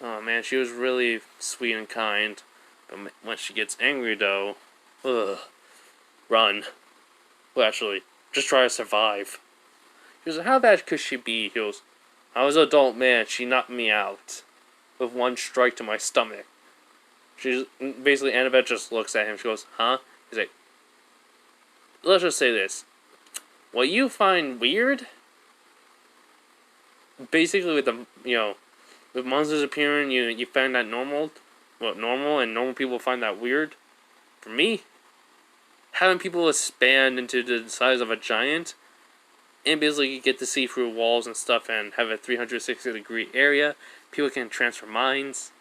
oh man, she was really sweet and kind. But when she gets angry, though, run. Well, actually, just try to survive. He goes, how bad could she be? He goes, I was an adult man. She knocked me out with one strike to my stomach. She's basically, Annabeth just looks at him. She goes, huh? He's like, let's just say this. What you find weird, basically with the, with monsters appearing, you find that normal, normal, and normal people find that weird. For me, having people expand into the size of a giant, And basically you get to see through walls and stuff and have a 360-degree area. People can transfer minds,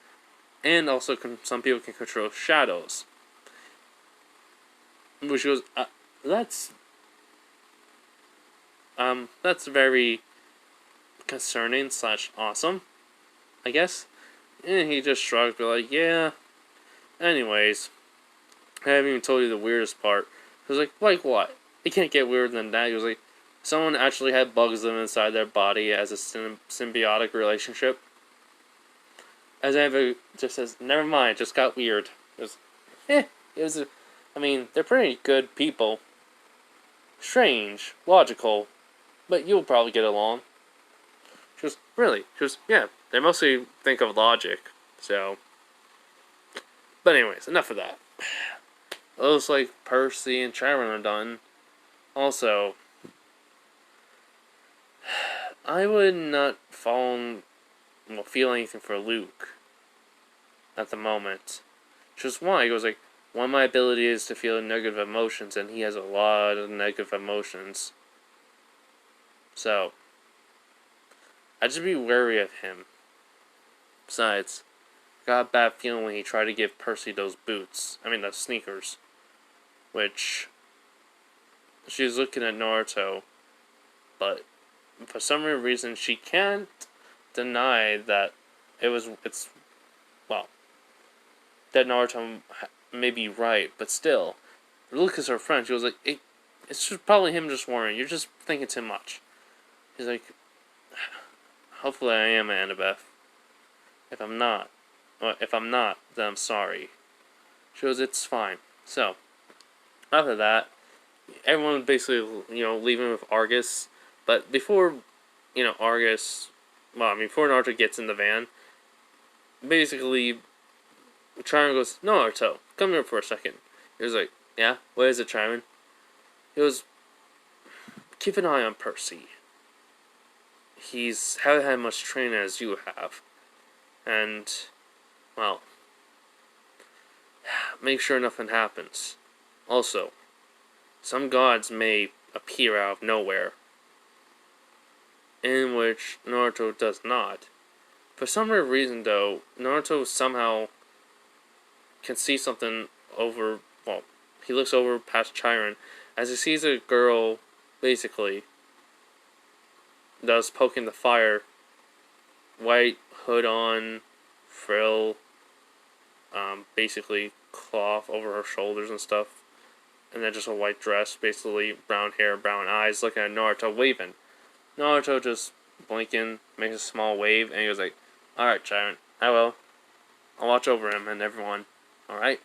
and also some people can control shadows. Which goes, that's very concerning / awesome, I guess. And he just shrugged, but like, yeah. Anyways, I haven't even told you the weirdest part. He was like what? It can't get weirder than that. He was like, someone actually had bugs living inside their body as a symbiotic relationship. As Ava just says, never mind, just got weird. It was, I mean, they're pretty good people. Strange, logical, but you'll probably get along. She goes, really? She goes, yeah, they mostly think of logic, so. But anyways, enough of that. It looks like Percy and Chiron are done. Also, I would not feel anything for Luke at the moment. Just why? He goes like, one of my abilities is to feel negative emotions, and he has a lot of negative emotions. So, I'd just be wary of him. Besides, I got a bad feeling when he tried to give Percy those sneakers. Which, she was looking at Naruto, but for some reason she can't deny that that Naruto may be right, but still, Luke is her friend. She was like, it's just probably him just worrying. You're just thinking too much. He's like, hopefully I am Annabeth. If I'm not, then I'm sorry. She goes, it's fine. So, after that, everyone basically, leaving with Argus. But before, before Naruto gets in the van, basically, Chiron goes, no, Naruto, come here for a second. He was like, yeah, what is it, Chiron? He goes, keep an eye on Percy. He's haven't had much training as you have. And, well, make sure nothing happens. Also, some gods may appear out of nowhere, in which Naruto does not. For some weird reason, though, Naruto somehow can see something he looks over past Chiron, as he sees a girl, basically, that's poking the fire, white hood on, frill, basically cloth over her shoulders and stuff, and then just a white dress, basically brown hair, brown eyes, looking at Naruto waving. Naruto just blinking, makes a small wave, and he goes like, alright, Chiron, I will. I'll watch over him and everyone. Alright?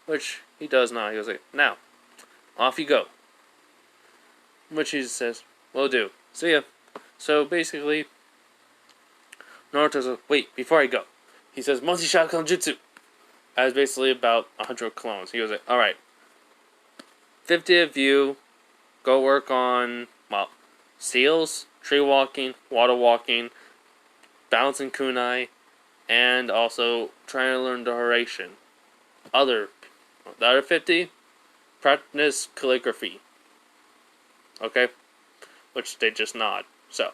Which he does not. He goes like, now, off you go. Which he says, will do. See ya. So basically, Naruto's like, wait, before I go. He says, multi-shot jutsu. As basically about 100 clones. He goes like, alright, 50 of you, go work on, seals, tree walking, water walking, balancing kunai, and also trying to learn the Horation. The other 50, practice calligraphy. Okay? Which they just nod. So,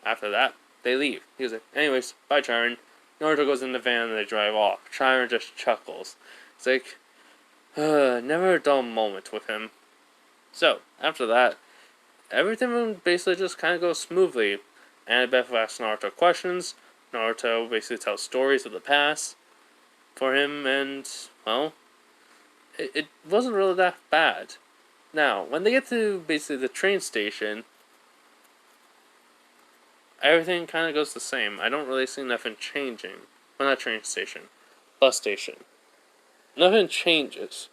after that, they leave. He goes like, anyways, bye Chiron. Naruto goes in the van and they drive off. Chiron just chuckles. It's like, never a dull moment with him. So, after that, everything basically just kind of goes smoothly. Annabeth asks Naruto questions. Naruto basically tells stories of the past for him, and, well, it wasn't really that bad. Now, when they get to basically the train station, everything kind of goes the same. I don't really see nothing changing. Well, not train station. Bus station. Nothing changes.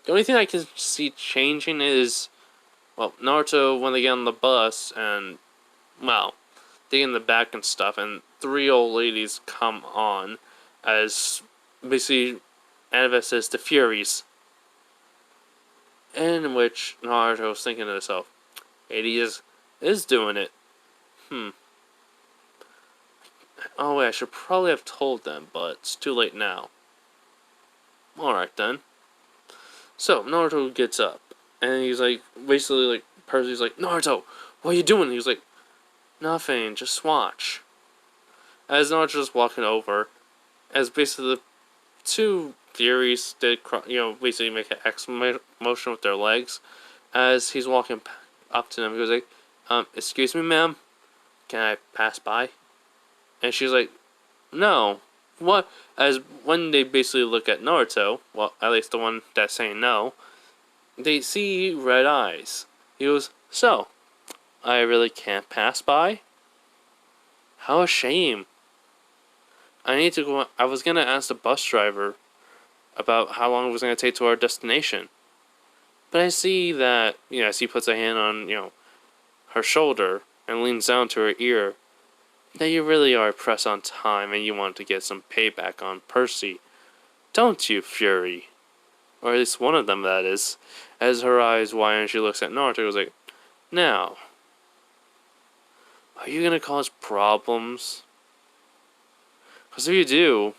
The only thing I can see changing is, Naruto, when they get on the bus, and, they get in the back and stuff, and 3 old ladies come on, as, basically, Annabeth says, the Furies. In which Naruto was thinking to himself, Hades is doing it. Oh wait, I should probably have told them, but it's too late now. Alright then. So, Naruto gets up, and he's like, basically like, Percy's like, Naruto, "What are you doing?" He was like, "Nothing, just watch." As Naruto's just walking over, as basically the two Furies did, basically make an X motion with their legs. As he's walking up to them, he goes like, "Excuse me, ma'am, can I pass by?" And she's like, "No." What? As when they basically look at Naruto, well, at least the one that's saying no, they see red eyes. He goes, "So, I really can't pass by? How a shame. I need to go. I was gonna ask the bus driver about how long it was gonna take to our destination. But I see that, as he puts a hand on, her shoulder and leans down to her ear, that you really are pressed on time and you want to get some payback on Percy. Don't you, Fury?" Or at least one of them, that is. As her eyes widen and she looks at Naruto, goes like, "Now, are you gonna cause problems? Because if you do,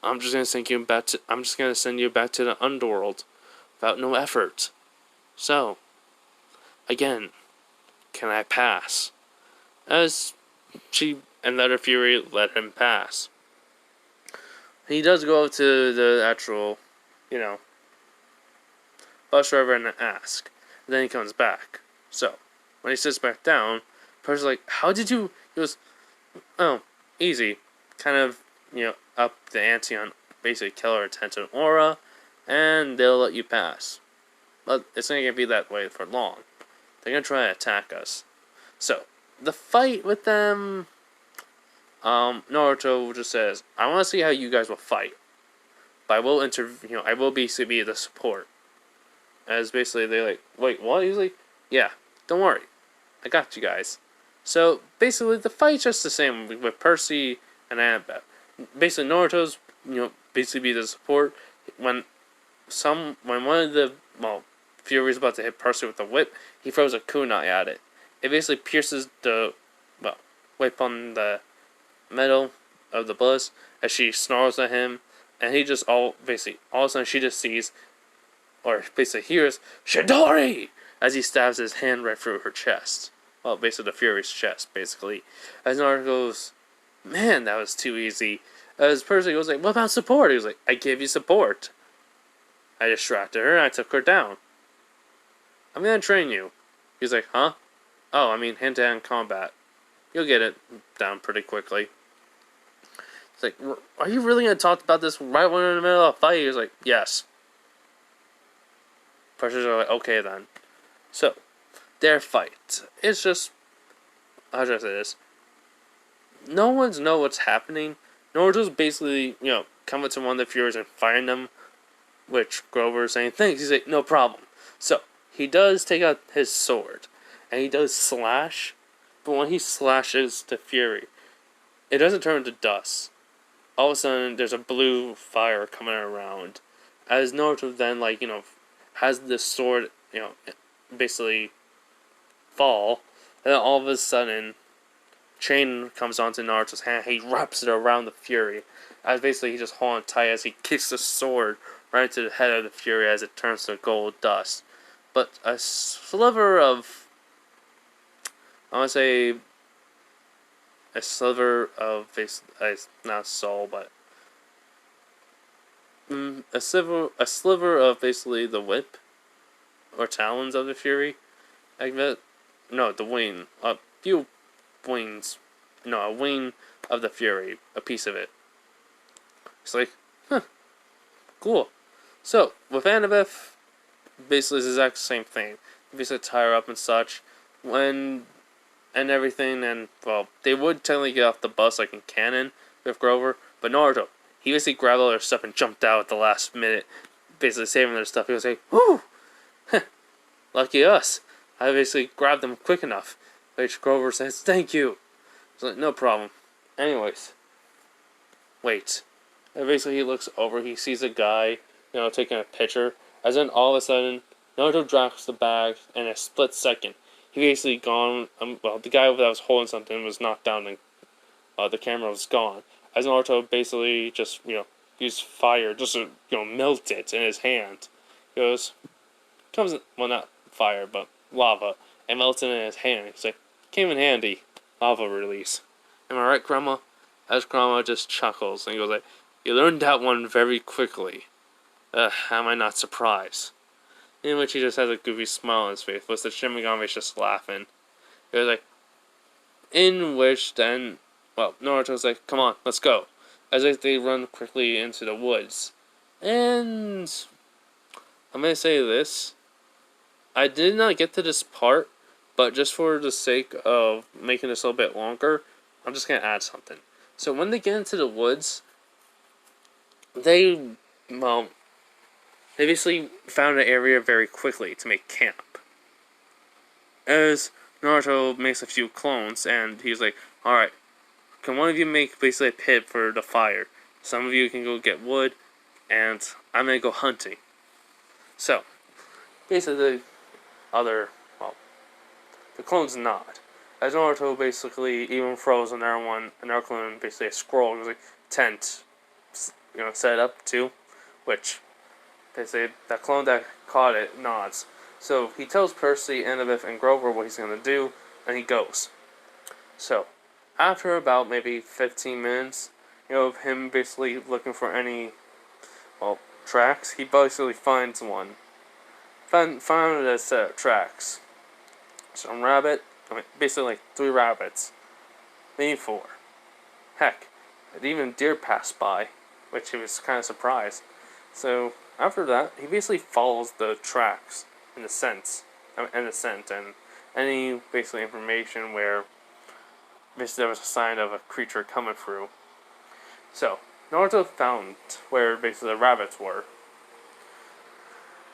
I'm just gonna send you back to the underworld without no effort. So, again, can I pass?" As she and the other Fury let him pass. He does go up to the actual, bus driver and ask. And then he comes back. So, when he sits back down, Percy's like, "How did you..." He goes, "Oh, easy. Kind of, up the ante on basically killer attention aura, and they'll let you pass. But it's not going to be that way for long. They're going to try to attack us." So, the fight with them, Naruto just says, "I want to see how you guys will fight. But I will I will basically be the support." As basically they're like, "Wait, what?" He's like, "Yeah, don't worry. I got you guys." So, basically the fight's just the same with Percy and Annabeth. Basically, Naruto's, basically be the support. When one of the, Fury's about to hit Percy with the whip, he throws a kunai at it. It basically pierces the, whip on the metal of the bus as she snarls at him, and he just all of a sudden she just sees, or basically hears, "Shidori!" as he stabs his hand right through her chest. Well, basically the Fury's chest, basically. As Naruto goes, "Man, that was too easy." As Percy goes like, "What about support?" He was like, "I gave you support. I distracted her and I took her down. I'm gonna train you." He's like, "Huh? Oh, I mean hand-to-hand combat. You'll get it down pretty quickly." It's like, "Are you really gonna talk about this right when we're in the middle of a fight?" He was like, "Yes." Percy's like, "Okay then." So, their fight. It's just, how should I say this? No one's know what's happening. Naruto's basically, coming to one of the Furies and firing them, which Grover's saying, "Thanks." He's like, "No problem." So, he does take out his sword, and he does slash, but when he slashes the Fury, it doesn't turn into dust. All of a sudden, there's a blue fire coming around, as Naruto then, has this sword, basically fall, and then all of a sudden, chain comes onto Naruto's hand. He wraps it around the Fury, as basically he just holding tight as he kicks the sword right into the head of the Fury as it turns to gold dust. But a sliver of, I want to say, a sliver of not soul, but a sliver of basically the whip or talons of the Fury. No, the wing. A few wings. No, a wing of the Fury. A piece of it. It's like, huh, cool. So, with Annabeth, basically it's the exact same thing. Basically tie her up and such. And everything, and, well, they would technically get off the bus like in canon with Grover, but Naruto, he basically grabbed all their stuff and jumped out at the last minute, basically saving their stuff. He was like, "Whoo! Lucky us. I basically grabbed them quick enough." Which Grover says, "Thank you." It's like, "No problem." Anyways. Wait. And basically he looks over, he sees a guy, taking a picture, as then all of a sudden, Naruto drops the bag in a split second. He basically gone, the guy that was holding something was knocked down and the camera was gone. As Naruto basically just, used fire just to, melt it in his hand. He goes, well, not fire, but lava. and melts it in his hand. He's like, came in handy. Lava release. Am I right, Grandma? As Grandma just chuckles and he goes like, you learned that one very quickly. Am I not surprised? In which he just has a goofy smile on his face, with the Shimigami's just laughing. It was like, in which then, well, Naruto's like, come on, let's go. As like they run quickly into the woods. And I'm gonna say this. I did not get to this part, but just for the sake of making this a little bit longer, I'm just gonna add something. So when they get into the woods, they, well, they basically found an area very quickly to make camp. As Naruto makes a few clones, and he's like, alright, can one of you make basically a pit for the fire? Some of you can go get wood, and I'm gonna go hunting. So, basically, the clones nod. As Naruto basically even throws another clone, basically a scroll, like tent, set up too, which they say that clone that caught it nods. So he tells Percy, Annabeth, and Grover what he's gonna do, and he goes. So, after about maybe 15 minutes, of him basically looking for any, tracks, he basically finds one. Found a set of tracks. Some rabbit, basically like 3 rabbits. Maybe 4. Heck, and even deer passed by, which he was kind of surprised. So, after that, he basically follows the tracks and the scent, and any basically information where basically there was a sign of a creature coming through. So, Naruto found where basically the rabbits were.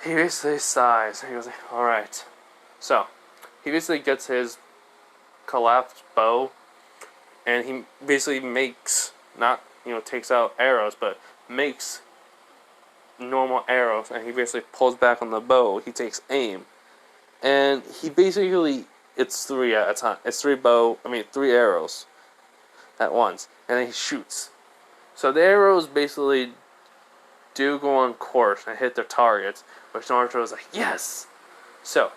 He basically sighs, and he goes, alright. So, he basically gets his collapsed bow, and he basically makes, not, takes out arrows, but makes normal arrows, and he basically pulls back on the bow. He takes aim, and he basically, it's 3 at a time. It's 3 arrows at once, and then he shoots. So the arrows basically do go on course and hit their targets, which Naruto is like, yes! So,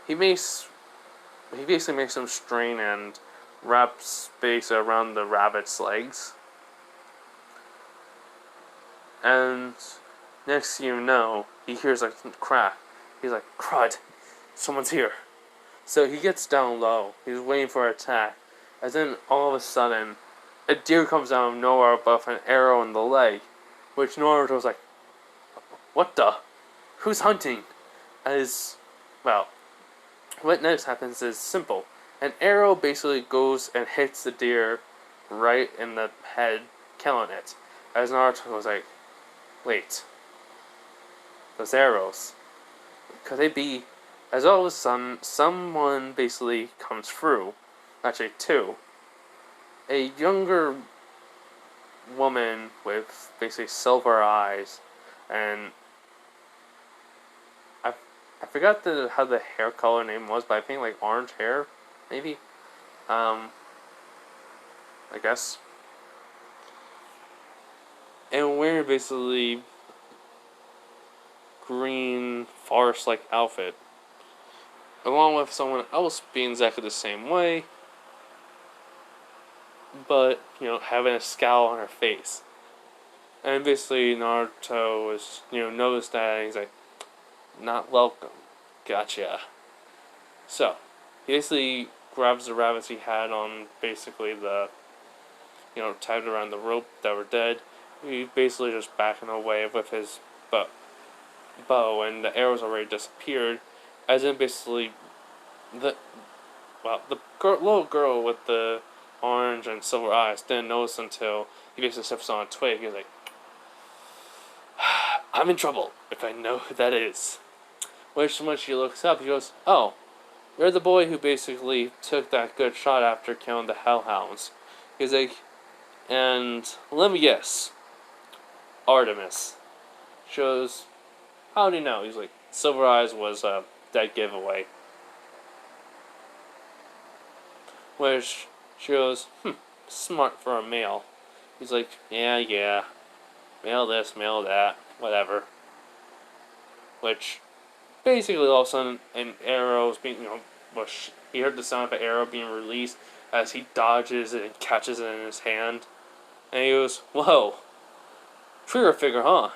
he basically makes them strain and wrap space around the rabbit's legs. And next thing you know, he hears a crack. He's like, crud, someone's here. So he gets down low. He's waiting for an attack. And then all of a sudden, a deer comes out of nowhere above an arrow in the leg. Which Naruto's like, what the? Who's hunting? What next happens is simple. An arrow basically goes and hits the deer right in the head, killing it. As Naruto was like, wait, those arrows, could they be? As all of a sudden, someone basically comes through. Actually, 2. A younger woman with basically silver eyes, and I forgot how the hair color name was, but I think like orange hair, maybe. I guess. And wearing basically green forest-like outfit, along with someone else being exactly the same way, but having a scowl on her face. And basically Naruto was noticed that, and he's like, not welcome. Gotcha. So, he basically grabs the rabbits he had on basically the, tied around the rope that were dead. He basically just backing away with his bow, and the arrows already disappeared. As in basically, little girl with the orange and silver eyes didn't notice until he basically steps on a twig. He's like, I'm in trouble if I know who that is. Which when she looks up, he goes, oh, you're the boy who basically took that good shot after killing the Hellhounds. He's like, and let me guess, Artemis. She goes, how do you know? He's like, Silver Eyes was a dead giveaway. Which she goes, smart for a male. He's like, yeah, mail this, mail that, whatever. Which basically all of a sudden an arrow is being he heard the sound of an arrow being released as he dodges it and catches it in his hand. And he goes, "Whoa, trigger figure, huh?"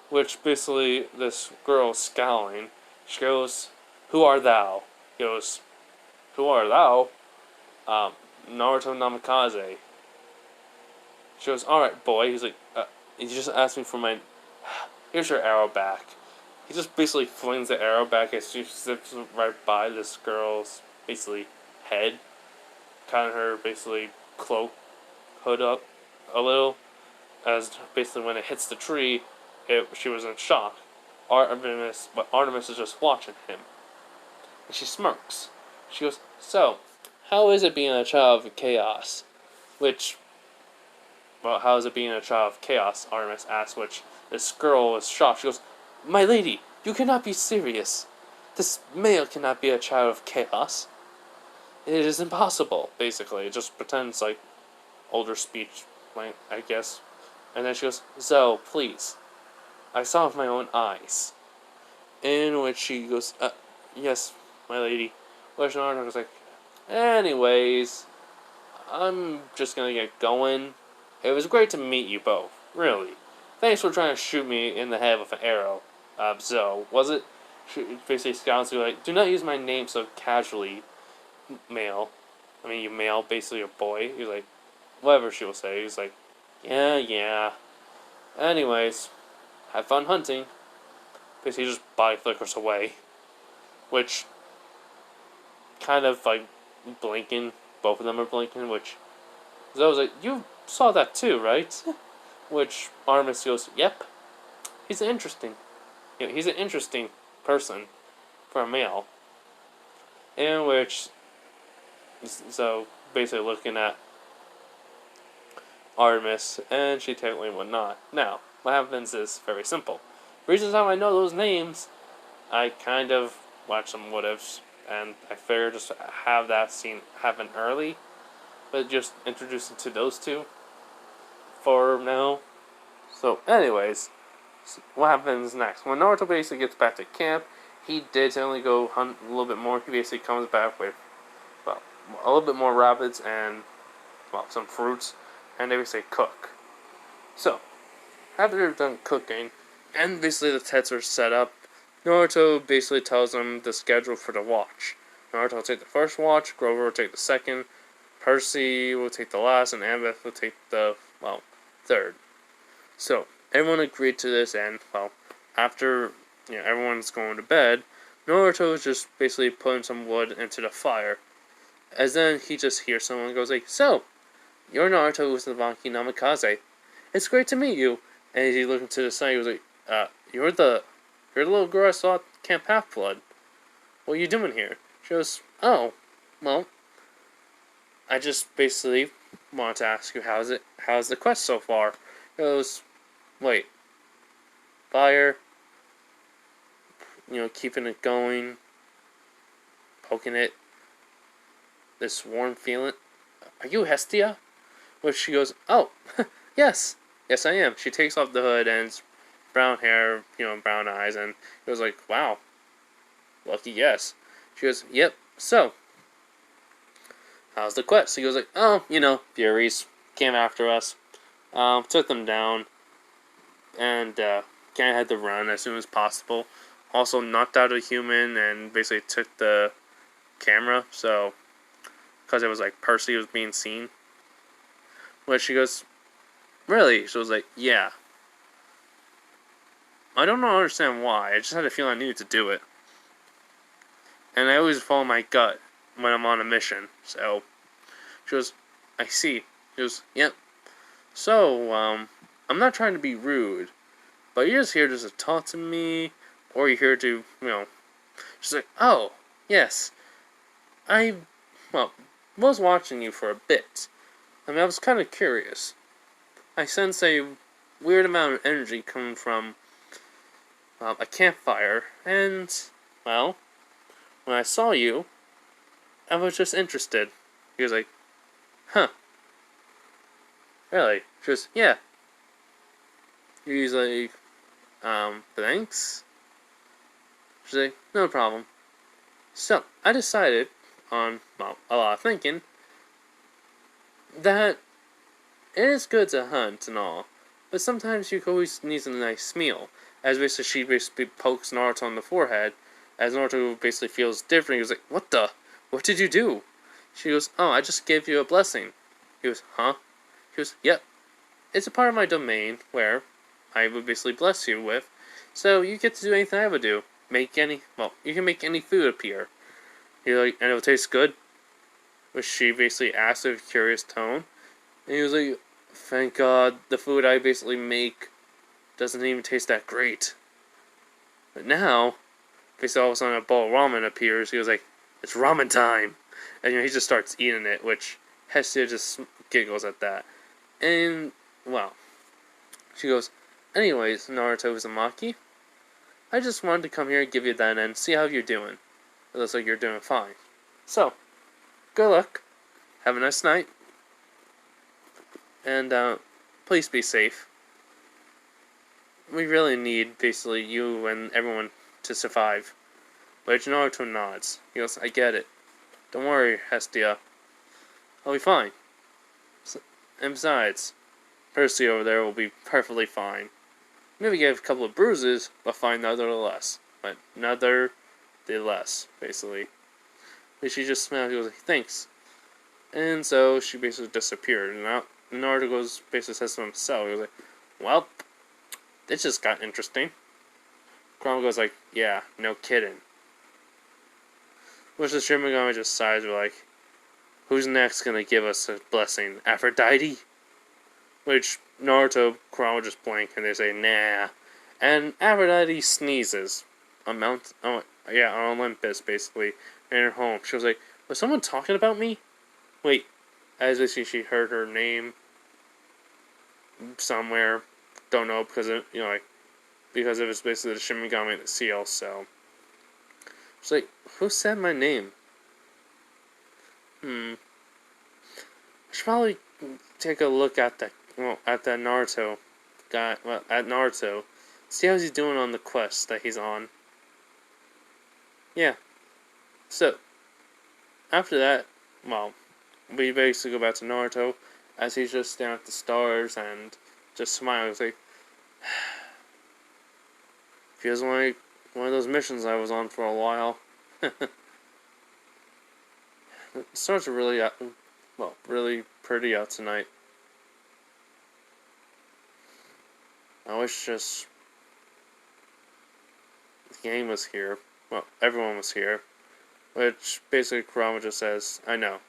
Which basically, this girl scowling. She goes, "Who art thou?" He goes, "Who art thou?" Naruto Namikaze. She goes, "Alright, boy." He's like, "You just asked me for my. Here's your arrow back." He just basically flings the arrow back as she zips right by this girl's basically head, kind of her basically cloak hood up a little, as basically when it hits the tree, she was in shock. But Artemis is just watching him, and she smirks. She goes, "So, how is it being a child of chaos?" Which, well, how is it being a child of chaos? Artemis asks, which this girl was shocked. She goes, "My lady, you cannot be serious. This male cannot be a child of chaos. It is impossible," basically. It just pretends like older speech, like, I guess. And then she goes, "So, please. I saw with my own eyes." In which she goes, "Yes, my lady." Which Naruto was like, "Anyways, I'm just gonna get going. It was great to meet you both. Really. Thanks for trying to shoot me in the head with an arrow. So, was it?" She basically scouts you like, "Do not use my name so casually, male." I mean, you male, basically a boy. He's like, whatever she will say. He's like, yeah. Anyways, have fun hunting. Basically, just body flickers away. Which, kind of like, blinking. Both of them are blinking, which, I was like, "You saw that too, right?" Which Artemis goes, "Yep. He's interesting. He's an interesting person for a male." In which, so basically looking at Artemis, and she technically would not. Now, what happens is very simple. Reasons how I know those names, I kind of watched some what ifs, and I figured just have that scene happen early, but just introducing to those two for now. So, anyways, what happens next? When Naruto basically gets back to camp, he did only go hunt a little bit more. He basically comes back with, well, a little bit more rabbits and, well, some fruits, and they basically cook. So, after they're done cooking, and basically the tents are set up, Naruto basically tells them the schedule for the watch. Naruto will take the first watch, Grover will take the second, Percy will take the last, and Annabeth will take the, well, third. So, everyone agreed to this, and, well, after everyone's going to bed, Naruto is just basically putting some wood into the fire. As then he just hears someone goes like, "So, you're Naruto Uzumaki Namikaze. It's great to meet you." And he looked into the sun, he was like, you're the little girl I saw at Camp Half-Blood. What are you doing here?" She goes, "Oh, well, I just basically wanted to ask you, how's the quest so far?" He goes, "Wait, fire, keeping it going, poking it, this warm feeling. Are you Hestia?" Which she goes, "Oh, yes, I am." She takes off the hood and it's brown hair, brown eyes, and it was like, "Wow, lucky yes." She goes, "Yep, so, how's the quest?" He goes like, "Oh, Furies came after us, took them down, and kind of had to run as soon as possible. Also knocked out a human and basically took the camera, so, because it was like Percy was being seen." Which she goes, "Really?" She was like, "Yeah. I don't understand why. I just had a feeling I needed to do it. And I always follow my gut when I'm on a mission." So, she goes, "I see." She goes, "Yep. So, I'm not trying to be rude, but you're just here just to talk to me, or you're here to, She's like, "Oh, yes. I, was watching you for a bit. I mean, I was kind of curious. I sense a weird amount of energy coming from a campfire, and, well, when I saw you, I was just interested." He was like, "Huh. Really?" She goes, "Yeah." He's like, "Thanks?" She's like, "No problem." So, I decided, on, well, a lot of thinking, that it is good to hunt and all, but sometimes you always need a nice meal. As basically she basically pokes Naruto on the forehead, as Naruto basically feels different. He was like, "What the? What did you do?" She goes, "Oh, I just gave you a blessing." He goes, "Huh?" He goes, "Yep. It's a part of my domain where I would basically bless you with, so you get to do anything I would do. You can make any food appear. You're like, and it will taste good." Which she basically asked with a curious tone. And he was like, "Thank God, the food I basically make doesn't even taste that great." But now, basically all of a sudden a bowl of ramen appears. He was like, "It's ramen time!" And he just starts eating it, which Hestia just giggles at that. And, well, she goes, "Anyways, Naruto Uzumaki, I just wanted to come here and give you that and see how you're doing. It looks like you're doing fine. So, good luck. Have a nice night. And, please be safe. We really need, basically, you and everyone to survive." Which Naruto nods. He goes, "I get it. Don't worry, Hestia. I'll be fine. And besides, Percy over there will be perfectly fine. Maybe get a couple of bruises, but fine nonetheless. But nonetheless, basically." And she just smiled. He goes, "Thanks." And so she basically disappeared. And now Naruto goes, basically says to himself, he was like, "Well, this just got interesting." Kurama goes like, "Yeah, no kidding." Which the Shinigami just sighs, like, "Who's next gonna give us a blessing? Aphrodite?" Which Naruto, Kurama just blink and they say, "Nah." And Aphrodite sneezes on on Olympus, basically, in her home. She was like, "Was someone talking about me?" Wait, as basically she heard her name somewhere. Don't know, because of, because it was basically the Shinigami that seal, so. She's like, "Who said my name?" I should probably take a look at that Naruto guy, at Naruto. See how he's doing on the quest that he's on. Yeah. So, after that, well, we basically go back to Naruto as he's just staring at the stars and just smiling. He's like, "Feels like one of those missions I was on for a while." The stars are really, really pretty out tonight. I wish just the game was here. Well, everyone was here. Which basically Kurama just says, "I know."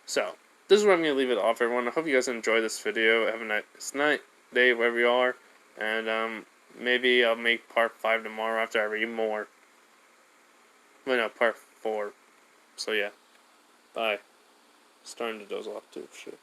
So, this is where I'm going to leave it off, everyone. I hope you guys enjoyed this video. Have a nice night, day, wherever you are. And, maybe I'll make part 5 tomorrow after I read more. Well, no, part 4. So, yeah. Bye. Starting to doze off, too. Shit.